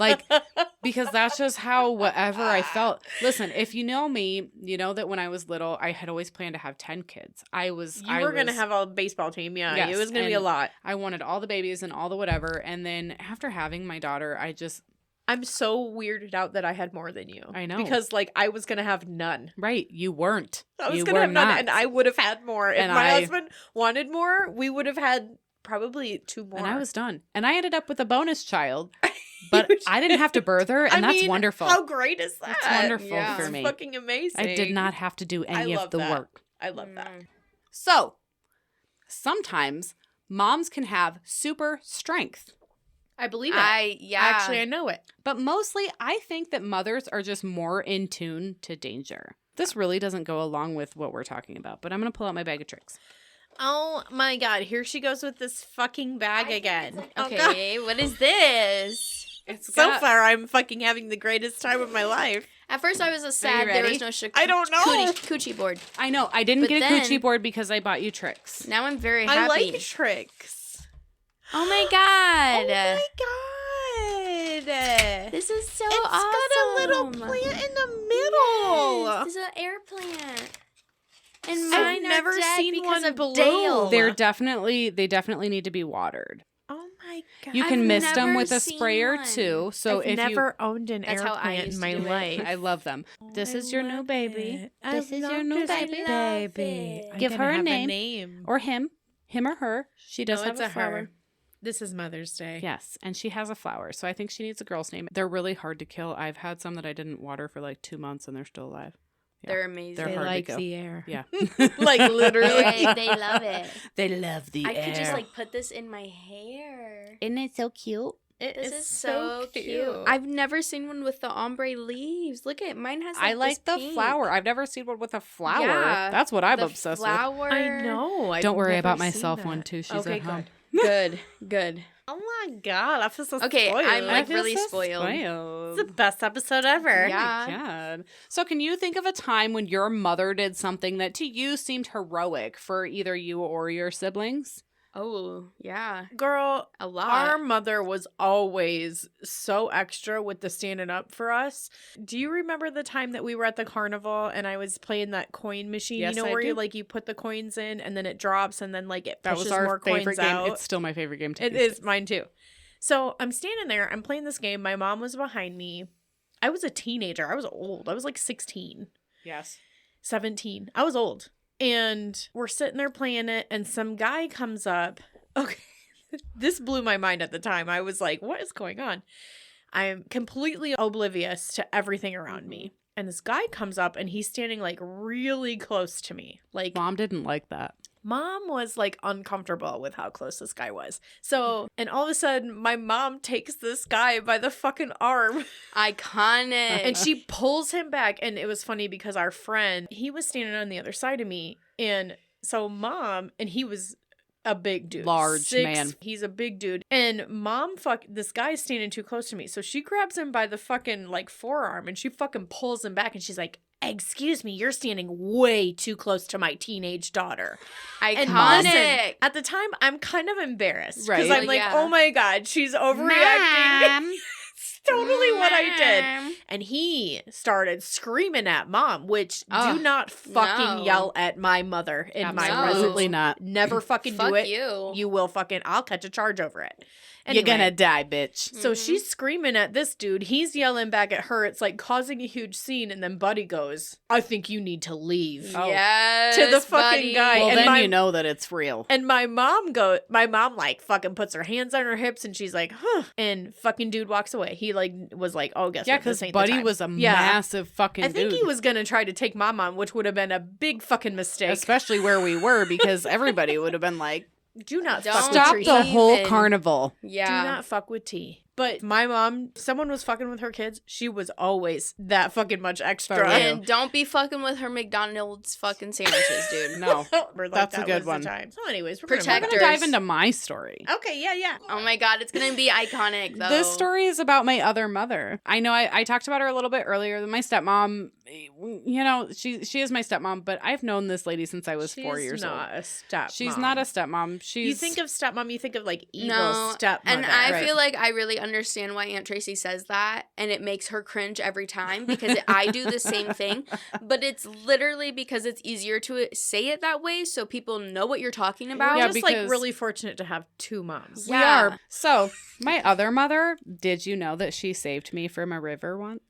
Like, because that's just how whatever I felt. Listen, if you know me, you know that when I was little, I had always planned to have 10 kids. You were going to have a baseball team. Yeah. Yes, it was going to be a and lot. I wanted all the babies and all the whatever. And then after having my daughter, I'm so weirded out that I had more than you. I know. Because, like, I was going to have none. right, you weren't. I was You going to were have none, not. and I would have had more. If And my I- husband wanted more, we would have had probably 2 more. And I was done. And I ended up with a bonus child, but I didn't have to birth her, and that's wonderful. How great is that? That's wonderful Yeah. for It's me. fucking amazing. I did not have to do any love of the that. work. I love that. So, sometimes moms can have super strength. I believe it. Yeah. Actually, I know it. But mostly, I think that mothers are just more in tune to danger. This really doesn't go along with what we're talking about, but I'm going to pull out my bag of tricks. Oh my god, here she goes with this fucking bag again. Oh, God. Okay, what is this? It's So far, I'm fucking having the greatest time of my life. At first, I was a sad there ready? was no I don't know. coochie board. I know. I didn't But get a then- coochie board because I bought you tricks. Now I'm very happy. I like tricks. Oh my god. Oh my god. This is so It's awesome. got a little plant in the middle. Yes, this is an air plant. And I've mine never are dead seen because one of bloom. Dale. They definitely need to be watered. Oh my god. You can I've mist them never with a seen sprayer one. too. So I've if never owned an That's air how I plant used in to my do it. life. I love them. This is your new love baby. it. This I is your love new this baby. baby. it. I'm Give gonna her a have name. Or him or her. She does No, have it's a a flower. her. This is Mother's Day. Yes, and she has a flower, so I think she needs a girl's name. They're really hard to kill. I've had some that I didn't water for like 2 months, and they're still alive. They're amazing. They're They hard to like kill. the air. Yeah, Like literally. they love it. they love the I could just like put this in my hair. Isn't it so cute? This is so cute. I've never seen one with the ombre leaves. Look at mine has. Like, I like this the pink. flower. I've never seen one with a flower. Yeah, That's what I'm The obsessed flower. I know. I've Don't worry never about seen myself that. one too. She's okay, at home. Good, good. Oh my god, I feel so Okay, spoiled. I'm, like, I feel really so spoiled. It's the best episode ever. Yeah. Oh my God. So can you think of a time when your mother did something that to you seemed heroic for either you or your siblings? Oh yeah, Girl, a lot. our mother was always so extra with the standing up for us. Do you remember the time that we were at the carnival and I was playing that coin machine? Yes, you know I where you do. like you put the coins in and then it drops and then like it That pushes was our more favorite coins game. out. It's still my favorite game. It is mine too. So I'm standing there. I'm playing this game. My mom was behind me. I was a teenager. I was old. I was like 16, Yes. 17. I was old. And we're sitting there playing it, and some guy comes up. Okay. This blew my mind at the time. I was like, what is going on? I'm completely oblivious to everything around me. And this guy comes up, and he's standing like really close to me. Like, Mom didn't like that. Mom was like uncomfortable with how close this guy was. So, and all of a sudden, my mom takes this guy by the fucking arm Iconic. and she pulls him back. And it was funny because our friend, he was standing on the other side of me. And so mom, and he was a big dude. Large man. He's a big dude. And mom, this guy's standing too close to me. So she grabs him by the fucking like forearm and she fucking pulls him back. And she's like, excuse me, you're standing way too close to my teenage daughter. Iconic. And listen, at the time, I'm kind of embarrassed. Because Right. I'm like, Yeah. oh my God, she's overreacting. It's totally what I did. And he started screaming at mom, which Oh, do not fucking no. yell at my mother in my Absolutely presence. not. Never fucking Fuck do it. you. You will fucking, I'll catch a charge over it. You're gonna Anyway. die, bitch. So Mhm. she's screaming at this dude. He's yelling back at her. It's like causing a huge scene. And then Buddy goes, I think you need to leave. Oh. Yes, To the fucking buddy. guy. Well, and then my- you know that it's real. And my mom like fucking puts her hands on her hips and she's like, huh. And fucking dude walks away. He like was like, oh, guess Yeah, what? This because ain't the Buddy time. was a Yeah. massive fucking I think dude. he was gonna try to take mom on, which would have been a big fucking mistake. Especially where we were, because everybody would have been like, Do not Don't fuck stop with the T. whole even. carnival. Do Yeah. not fuck with T. But my mom, someone was fucking with her kids. She was always that fucking much extra. For real. And don't be fucking with her McDonald's fucking sandwiches, dude. No. We're like, That's a that good was the one. time. So anyways, we're We're gonna Protectors. going to dive into my story. Okay, yeah. Oh my god, it's gonna be iconic though. This story is about my other mother. I know I talked about her a little bit earlier. My stepmom, you know, she is my stepmom, but I've known this lady since I was 4 years old. She's not a stepmom. She's not a stepmom. She's You think of stepmom, you think of like evil No, stepmother. and I Right. feel like I really understand why Aunt Tracy says that, and it makes her cringe every time because I do the same thing. But it's literally because it's easier to say it that way, so people know what you're talking about. Yeah, We're just like because- really fortunate to have two moms. We Yeah. are. So, my other mother, did you know that she saved me from a river once?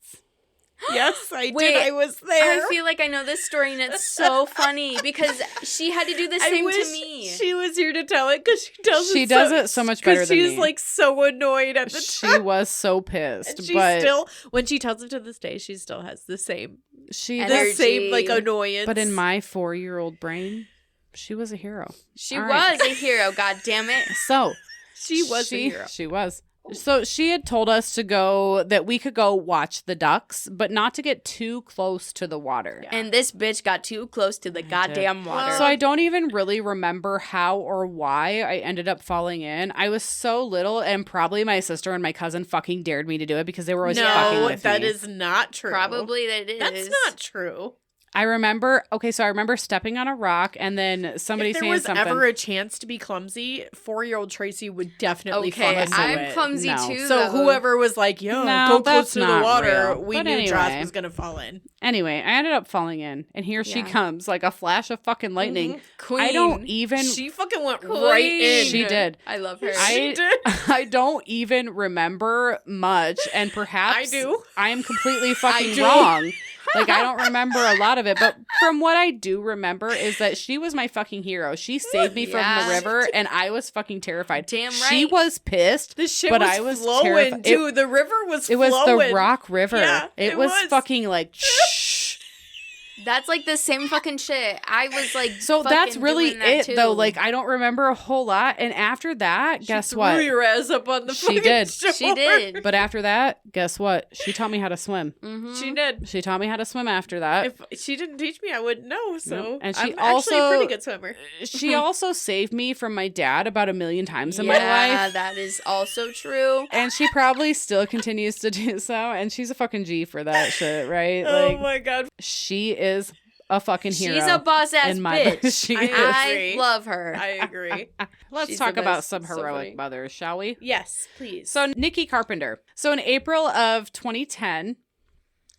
Yes, I Wait, did. I was there. I feel like I know this story, and it's so funny because she had to do the I same wish to me. she was here to tell it because she does. She does it so much better than she's me. like so annoyed at the She time. was so pissed, And she but still, when she tells it to this day, she still has the same, she And the Energy. same like annoyance. but in my 4-year-old brain, she was a hero. She All was right. a hero, god damn it. So, she was a hero. She was. So she had told us to go, that we could go watch the ducks, but not to get too close to the water. Yeah. And this bitch got too close to the goddamn water. So I don't even really remember how or why I ended up falling in. I was so little, and probably my sister and my cousin fucking dared me to do it because they were always fucking No, with that me. is not true. Probably that is. That's not true. I remember stepping on a rock and then somebody If there saying was something. ever a chance to be clumsy, 4-year-old Tracy would definitely Okay, fall into I'm I'm it. clumsy No. too. So though. whoever was like, "Yo, No, go close that's to the not water," real. we But knew anyway. Josh was gonna fall in. Anyway, I ended up falling in, and here she Yeah. comes like a flash of fucking lightning. Queen. I don't even. She fucking went Queen. right in. She did. I love her. She did. I don't even remember much, and perhaps I do. I am completely fucking do. wrong. Like, I don't remember a lot of it, but from what I do remember is that she was my fucking hero. She saved me from Yeah. the river, and I was fucking terrified. Damn She right. was pissed, The shit but was, I was flowing terrified. too. The river was It was flowing. the Rock River. Yeah, it it was was. fucking like, shh. That's like the same fucking shit. I was like, So that's fucking really doing that it, too. though. Like, I don't remember a whole lot. And after that, She guess threw what? your ass up on the She fucking did. shore. She did. But after that, guess what? She taught me how to swim. Mhm. She did. She taught me how to swim after that. If she didn't teach me, I wouldn't know. So, Nope. And she I'm actually a also- pretty good swimmer. She also saved me from my dad about 1,000,000 times in yeah, my life. that is also true. And she probably still continues to do so. And she's a fucking G for that shit, right? Oh Like, my god. she is a fucking hero. She's a boss ass in my book. bitch. She I is. I agree. love her. I agree. Let's She's talk the about best. some So heroic funny. mothers, shall we? Yes, please. So, Nikki Carpenter. So, in April of 2010,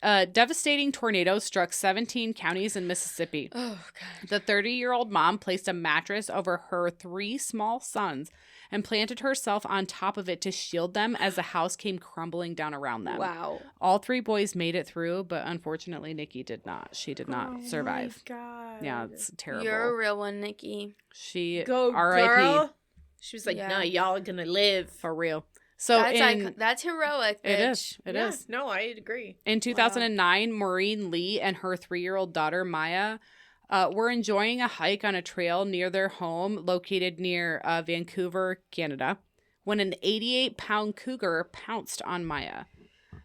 a devastating tornado struck 17 counties in Mississippi. Oh god. The 30-year-old mom placed a mattress over her 3 small sons and planted herself on top of it to shield them as the house came crumbling down around them. Wow. All 3 boys made it through, but unfortunately, Nikki did not. She did not survive. Oh my god. Yeah, it's terrible. You're a real one, Nikki. She Go, R.I.P. girl. She was like, Yeah. "Nah, y'all are gonna live." For real. So That's heroic, bitch. it is. It Yeah, is. No, I agree. In 2009, Maureen Lee and her 3-year-old daughter, Maya, were enjoying a hike on a trail near their home located near Vancouver, Canada, when an 88-pound cougar pounced on Maya.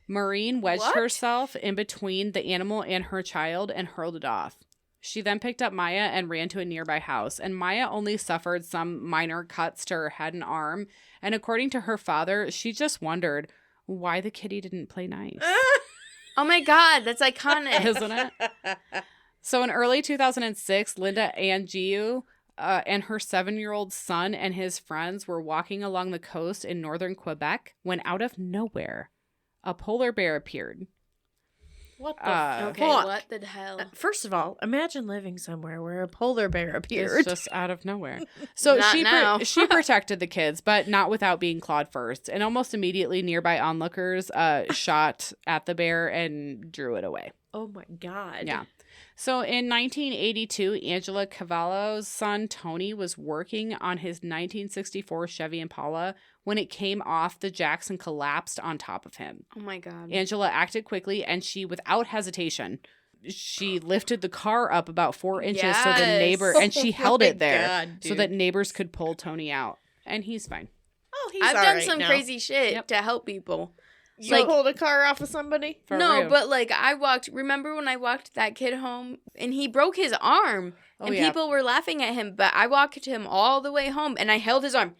Maureen wedged What? herself in between the animal and her child and hurled it off. She then picked up Maya and ran to a nearby house, and Maya only suffered some minor cuts to her head and arm, and according to her father, she just wondered why the kitty didn't play nice. Oh my god, that's iconic. Isn't it? So in early 2006, Linda Angiu and her 7-year-old son and his friends were walking along the coast in northern Quebec when out of nowhere, a polar bear appeared. What the Okay, fuck? what the hell? First of all, imagine living somewhere where a polar bear appeared. It's just out of nowhere. So Not now. she protected the kids, but not without being clawed first. And almost immediately, nearby onlookers shot at the bear and drew it away. Oh my god. Yeah. So in 1982, Angela Cavallo's son Tony was working on his 1964 Chevy Impala when it came off the jacks and collapsed on top of him. Oh my god. Angela acted quickly and she, without hesitation, she lifted the car up about 4 inches so the Yes. neighbor, and she Oh held my it there God, so dude. that neighbors could pull Tony out. And he's fine. he's I've all done right some now. crazy shit Yep. to help people. You Like- hold a car off of somebody? For no, real. but like remember when I walked that kid home and he broke his arm Oh, and yeah. people were laughing at him, but I walked him all the way home and I held his arm.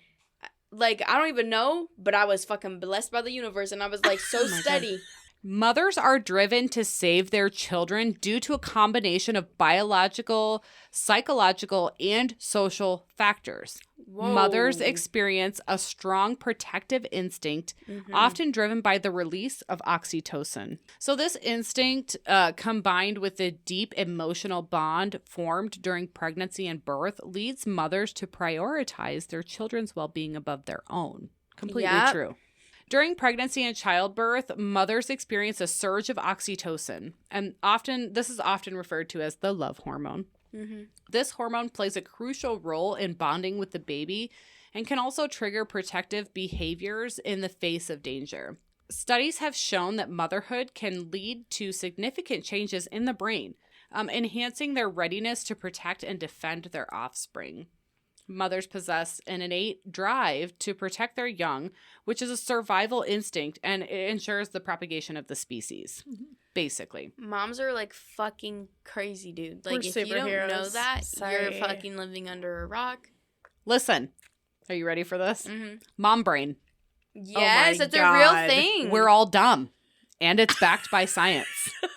Like, I don't even know, but I was fucking blessed by the universe and I was like so Oh my God. steady. Mothers are driven to save their children due to a combination of biological, psychological, and social factors. Whoa. Mothers experience a strong protective instinct, Mhm. often driven by the release of oxytocin. So, this instinct, combined with the deep emotional bond formed during pregnancy and birth, leads mothers to prioritize their children's well being above their own. Completely Yep. true. During pregnancy and childbirth, mothers experience a surge of oxytocin, and this is often referred to as the love hormone. Mhm. This hormone plays a crucial role in bonding with the baby and can also trigger protective behaviors in the face of danger. Studies have shown that motherhood can lead to significant changes in the brain, enhancing their readiness to protect and defend their offspring. Mothers possess an innate drive to protect their young, which is a survival instinct, and it ensures the propagation of the species, basically. Moms are like fucking crazy, dude. Like, We're if you don't know superheroes. that, you're Sorry. fucking living under a rock. Listen, are you ready for this? Mm-hmm. Mom brain. Yes, my it's a real God. thing. We're all dumb, and it's backed by science.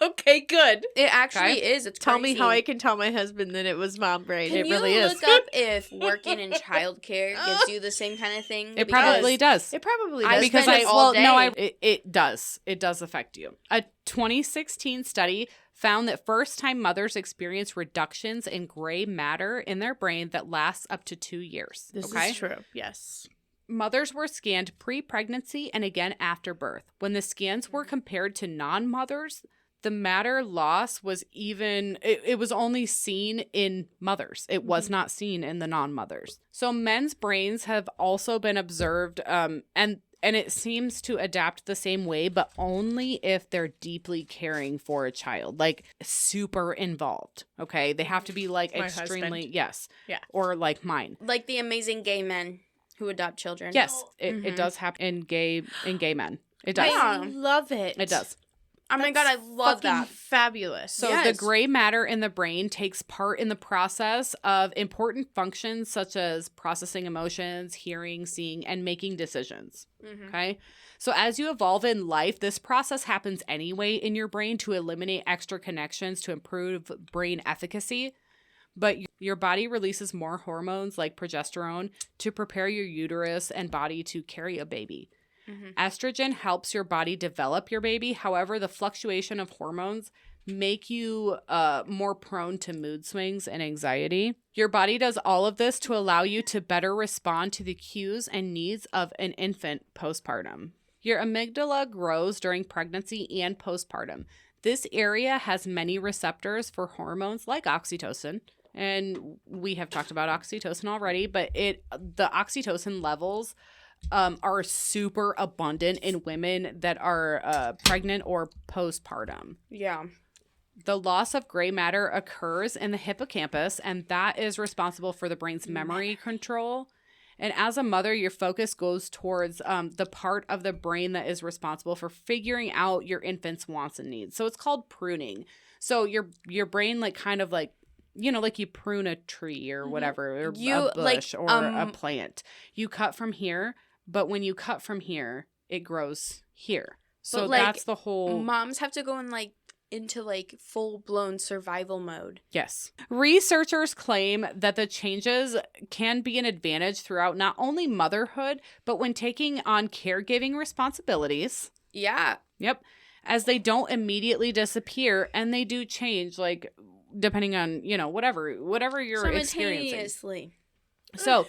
Okay, good. It actually Okay. is. It's Tell me crazy. how I can tell my husband that it was mom brain. Can It you really is. look up if working in childcare gives you the same kind of thing? It probably does. It probably I does. Because spend I it all it does. It does affect you. A 2016 study found that first-time mothers experience reductions in gray matter in their brain that lasts up to 2 years. This okay? is true. Yes. Mothers were scanned pre-pregnancy and again after birth. When the scans were compared to non-mothers, the matter loss was it was only seen in mothers. It was not seen in the non-mothers. So men's brains have also been observed, and it seems to adapt the same way, but only if they're deeply caring for a child, like super involved. Okay, they have to be like My extremely husband. yes, Yeah. or like mine. Like the amazing gay men who adopt children. Yes, it Mhm. does happen in gay men. It does. Yeah. I love it. It does. Oh my god, I love Fucking that. fabulous. So Yes. the gray matter in the brain takes part in the process of important functions such as processing emotions, hearing, seeing, and making decisions. Mhm. Okay. So as you evolve in life, this process happens anyway in your brain to eliminate extra connections to improve brain efficacy. But your body releases more hormones like progesterone to prepare your uterus and body to carry a baby. Mhm. Estrogen helps your body develop your baby. However, the fluctuation of hormones make you more prone to mood swings and anxiety. Your body does all of this to allow you to better respond to the cues and needs of an infant postpartum. Your amygdala grows during pregnancy and postpartum. This area has many receptors for hormones like oxytocin. And we have talked about oxytocin already, but the oxytocin levels are super abundant in women that are pregnant or postpartum. Yeah. The loss of gray matter occurs in the hippocampus, and that is responsible for the brain's memory control. And as a mother, your focus goes towards the part of the brain that is responsible for figuring out your infant's wants and needs. So it's called pruning. So your brain like kind of like, you know, like you prune a tree or whatever, or You, a like, bush or a plant. You cut from here, but when you cut from here, it grows here. So But, like, that's the whole... Moms have to go into full-blown survival mode. Yes. Researchers claim that the changes can be an advantage throughout not only motherhood, but when taking on caregiving responsibilities. Yeah. Yep. As they don't immediately disappear, and they do change, like, depending on, you know, whatever you're experiencing. Simultaneously. So,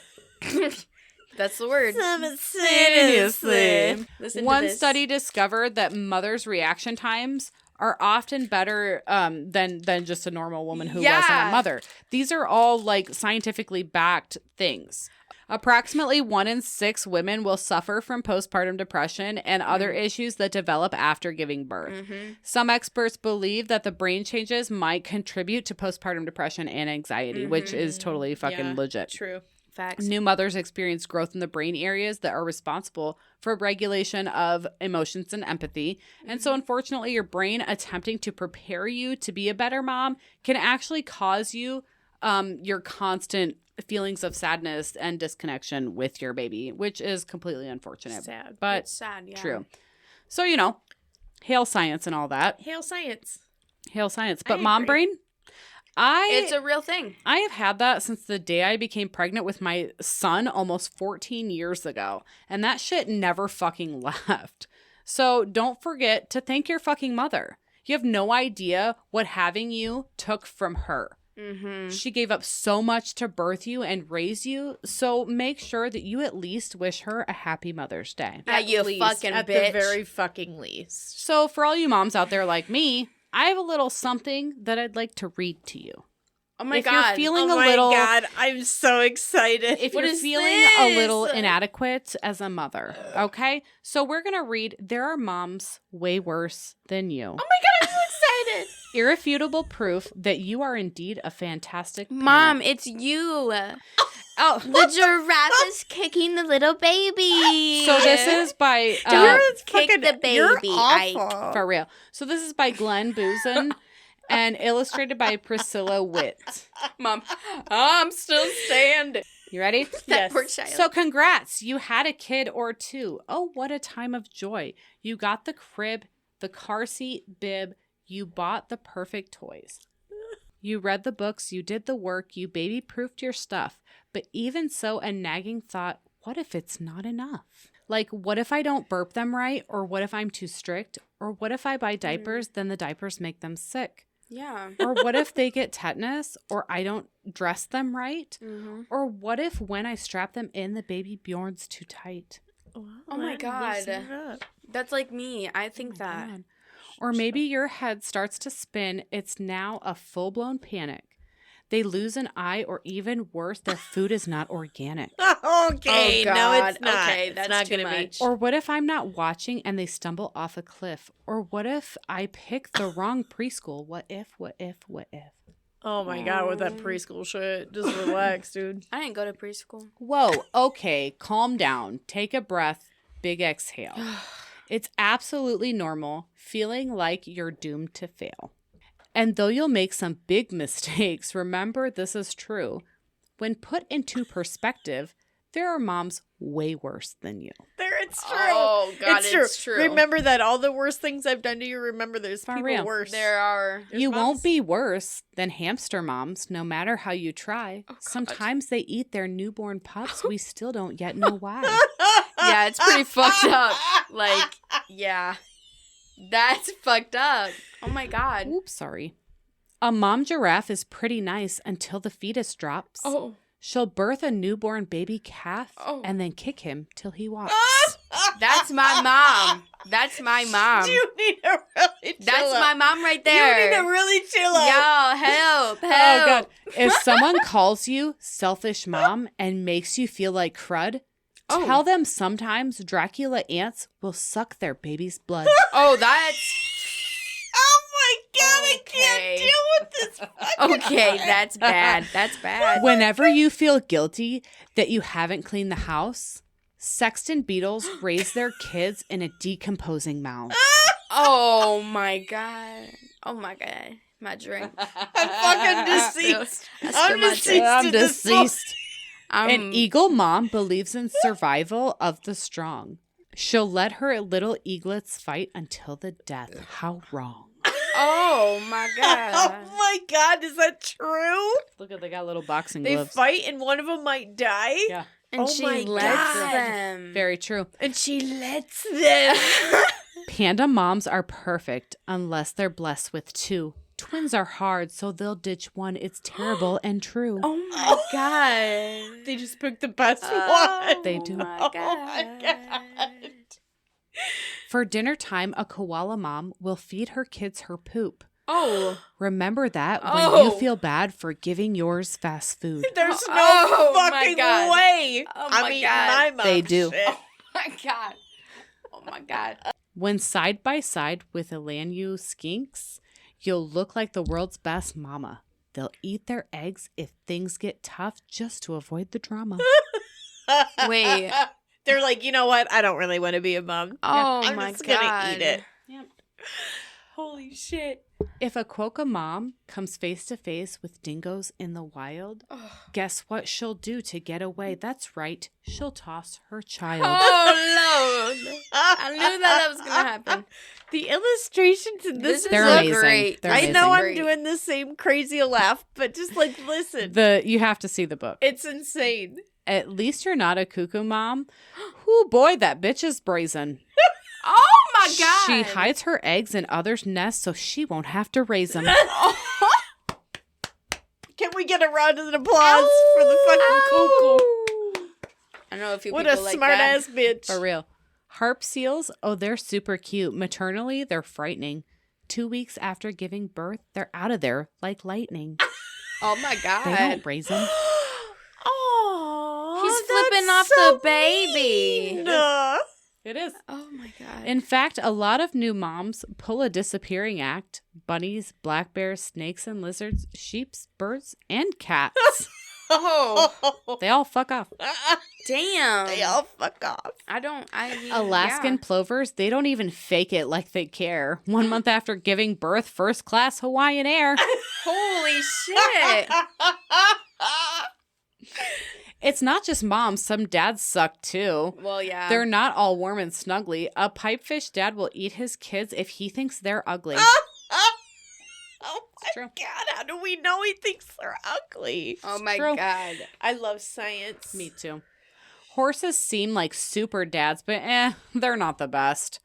That's the word. simultaneously. Listen to One this. study discovered that mothers' reaction times are often better than just a normal woman who wasn't Yeah. a mother. These are all like scientifically backed things. Approximately 1 in 6 women will suffer from postpartum depression and other issues that develop after giving birth. Mm-hmm. Some experts believe that the brain changes might contribute to postpartum depression and anxiety, which is totally fucking Yeah. legit. True. Facts. New mothers experience growth in the brain areas that are responsible for regulation of emotions and empathy. And so, unfortunately, your brain attempting to prepare you to be a better mom can actually cause you your constant feelings of sadness and disconnection with your baby, which is completely unfortunate. Sad. But It's sad, yeah. true. So, hail science and all that. Hail science. Hail science. I But mom agree. brain, It's a real thing. I have had that since the day I became pregnant with my son almost 14 years ago. And that shit never fucking left. So don't forget to thank your fucking mother. You have no idea what having you took from her. Mm-hmm. She gave up so much to birth you and raise you. So make sure that you at least wish her a happy Mother's Day. You least, fucking at bitch. the very fucking least. So for all you moms out there like me, I have a little something that I'd like to read to you. Oh my if God. you're feeling oh a my little God, I'm so excited. if What you're is feeling a little this? inadequate as a mother, okay? So we're going to read There Are Moms Way Worse Than You. Oh my God, I'm so excited. Irrefutable proof that you are indeed a fantastic parent. Mom, it's you. Oh, The giraffe is kicking the little baby. so this is by Don't You're kick the baby. You're Ike. awful. for real. So this is by Glenn Boozin and illustrated by Priscilla Witt. Mom, I'm still standing. You ready? That Yes. poor child. So congrats, you had a kid or two. Oh, what a time of joy. You got the crib, the car seat, bib, you bought the perfect toys. You read the books, you did the work, you baby-proofed your stuff. But even so, a nagging thought, what if it's not enough? Like, what if I don't burp them right? Or what if I'm too strict? Or what if I buy diapers, then the diapers make them sick? yeah. Or what if they get tetanus? Or I don't dress them right? Mm-hmm. Or what if when I strap them in, the baby Bjorn's too tight? Oh my God. loosen it up. That's like me. I think that. God. Or maybe your head starts to spin. It's now a full-blown panic. They lose an eye, or even worse, their food is not organic. Okay, Oh, no, God. it's not. Okay, It's that's not too gonna be. much. Or what if I'm not watching and they stumble off a cliff? Or what if I pick the wrong preschool? What if? Oh my God, with that preschool shit. Just relax, dude. I didn't go to preschool. Whoa, okay, calm down. Take a breath. Big exhale. It's absolutely normal feeling like you're doomed to fail. And though you'll make some big mistakes, remember this is true. When put into perspective, there are moms way worse than you. It's true. Oh, God, it's true. Remember that all the worst things I've done to you, remember there's For people real. worse. There are. There's You moms- won't be worse than hamster moms, no matter how you try. Oh, God. Sometimes they eat their newborn pups. We still don't yet know why. Yeah, it's pretty fucked up. Like, yeah. That's fucked up. Oh my God. Oops, sorry. A mom giraffe is pretty nice until the fetus drops. Oh. She'll birth a newborn baby calf Oh. and then kick him till he walks. That's my mom. That's my mom. You need to really chill That's out. my mom right You there. need to really chill out. Yo, help, help. Oh, God. If someone calls you selfish mom and makes you feel like crud, Oh. tell them sometimes Dracula ants will suck their baby's blood. Oh, that's Oh my God, I can't Okay. deal with this. fucking okay. thing. That's bad. That's bad. Whenever you feel guilty that you haven't cleaned the house, sexton beetles raise their kids in a decomposing mound. Oh my God. Oh my God. My drink. I'm fucking deceased. I spilled I'm my deceased. drink. I'm to this whole- deceased. An eagle mom believes in survival of the strong. She'll let her little eaglets fight until the death. How wrong. Oh my God. Oh my God, is that true? Look at they got little boxing They gloves. fight and one of them might die? Yeah, And Oh she my lets God. them. very true. And she lets them. Panda moms are perfect unless they're blessed with two. Twins are hard, so they'll ditch one. It's terrible and true. Oh my God. They just picked the best Oh one. They do. My Oh God. my God. For dinner time, a koala mom will feed her kids her poop. Oh. Remember that when Oh. you feel bad for giving yours fast food. There's no Oh my fucking God. way. Oh I'm my eating God. my mom's They do. shit. My God. Oh my God. When side by side with Elanyu skinks, you'll look like the world's best mama. They'll eat their eggs if things get tough just to avoid the drama. Wait. They're like, you know what? I don't really want to be a mom. Oh I'm my just god. gonna eat it. Yep. Holy shit. If a quokka mom comes face to face with dingoes in the wild, guess what she'll do to get away? That's right. She'll toss her child. Oh Lord. I knew that was gonna happen. The illustrations in this Is They're book, amazing. great. They're I amazing. know I'm Great. doing the same crazy laugh, but just like listen. You have to see the book. It's insane. At least you're not a cuckoo mom. Whoo, boy, that bitch is brazen. Oh my god. She hides her eggs in others' nests so she won't have to raise them. Can we get a round of applause for the fucking cuckoo? I know a few What a people like smart that. ass bitch. For real. Harp seals, oh, they're super cute. Maternally, they're frightening. 2 weeks after giving birth, they're out of there like lightning. Oh my god. They don't raise them. Oh, He's flipping off the baby. It is. Oh my god. In fact, a lot of new moms pull a disappearing act. Bunnies, black bears, snakes and lizards, sheeps, birds, and cats. Oh They all fuck off. damn. They all fuck off. Alaskan plovers, they don't even fake it like they care. 1 month after giving birth, first class Hawaiian Air. Holy shit. It's not just moms, some dads suck too. Well, yeah. They're not all warm and snuggly. A pipefish dad will eat his kids if he thinks they're ugly. Oh my true. god, how do we know he thinks they're ugly? Oh my true. god. I love science. Me too. Horses seem like super dads, but they're not the best.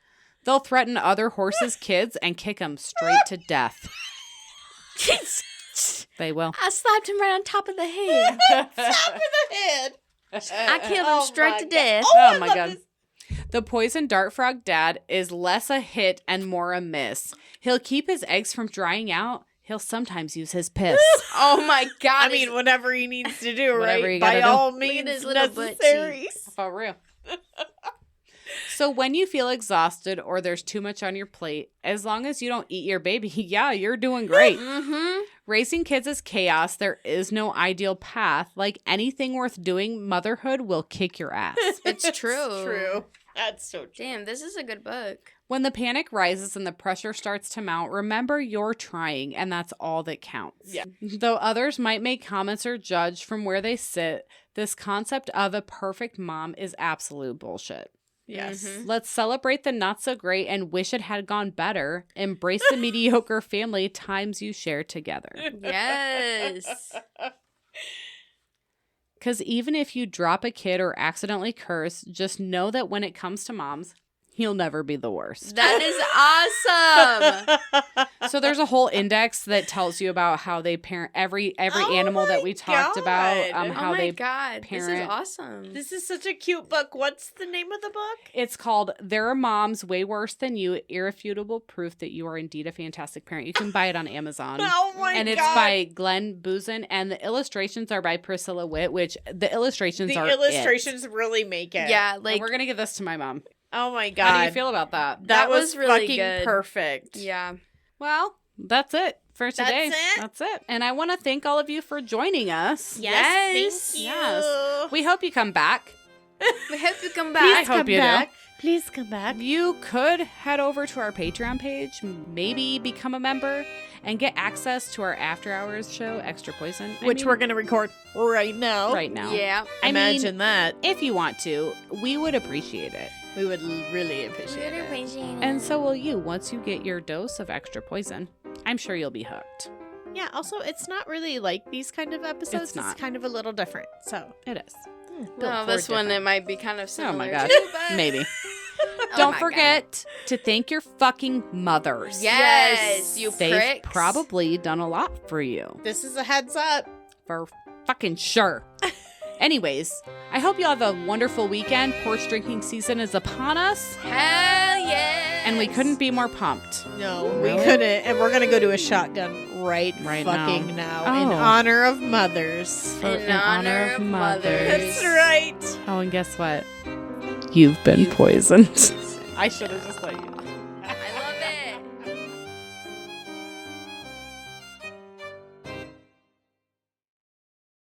They'll threaten other horses' kids and kick them straight to death. They will. I slapped him right on top of the head. Top of the head. I killed him straight to death. Oh my god. The poison dart frog dad is less a hit and more a miss. He'll keep his eggs from drying out. He'll sometimes use his piss. Oh my god. I mean, whatever he needs to do, Whatever right? you By gotta do. all Look means at his little butt necessary. cheeks. For real. So when you feel exhausted or there's too much on your plate, as long as you don't eat your baby, yeah, you're doing great. Mm-hmm. Raising kids is chaos. There is no ideal path. Like anything worth doing, motherhood will kick your ass. It's true. True. That's so true. Damn, this is a good book. When the panic rises and the pressure starts to mount, remember you're trying, and that's all that counts. Yeah. Though others might make comments or judge from where they sit, this concept of a perfect mom is absolute bullshit. Yes. Mhm. Let's celebrate the not so great and wish it had gone better. Embrace the mediocre family times you share together. Yes. Because even if you drop a kid or accidentally curse, just know that when it comes to moms, you'll never be the worst. That is awesome. So there's a whole index that tells you about how they parent every Oh animal that my we talked about. God. How oh my they god. This is parent. awesome. This is such a cute book. What's the name of the book? It's called There Are Moms Way Worse Than You, Irrefutable Proof That You Are Indeed a Fantastic Parent. You can buy it on Amazon. Oh my god. And it's by Glenn Boozin, and the illustrations are by Priscilla Witt, which the illustrations the are illustrations really make it. yeah, Like, like we're going to give this to my mom. Oh my god. How do you feel about that? That was was really fucking good. perfect. yeah. Well, that's it for today. it? That's it. And I want to thank all of you for joining us. Yes. Thank you. Yes. We hope you come back. We hope you come I back. hope you do. Please come back. You could head over to our Patreon page, maybe become a member, and get access to our after hours show, Extra Poison. Which we're going to record right now. right now. Yeah. I mean, Imagine that. if you want to, we would appreciate it. We would really appreciate it. And so will you once you get your dose of Extra Poison. I'm sure you'll be hooked. Yeah, also, it's not really like these kind of episodes. It's not. kind of a little different. So, It is. Well, this one it might be kind of Oh similar. my gosh. too, but- Maybe. Oh Don't my forget to thank your fucking mothers. Yes, you They've pricks. probably done a lot for you. this is a heads up. For fucking sure. Anyways, I hope you have a wonderful weekend. Porch drinking season is upon us, Hell yes. and we couldn't be more pumped. No, Really? we couldn't. And we're going to go to a shotgun right now. fucking now in Oh. honor of mothers. In honor of mothers. That's right. Oh, and guess what? You've been poisoned. I should have just let you know.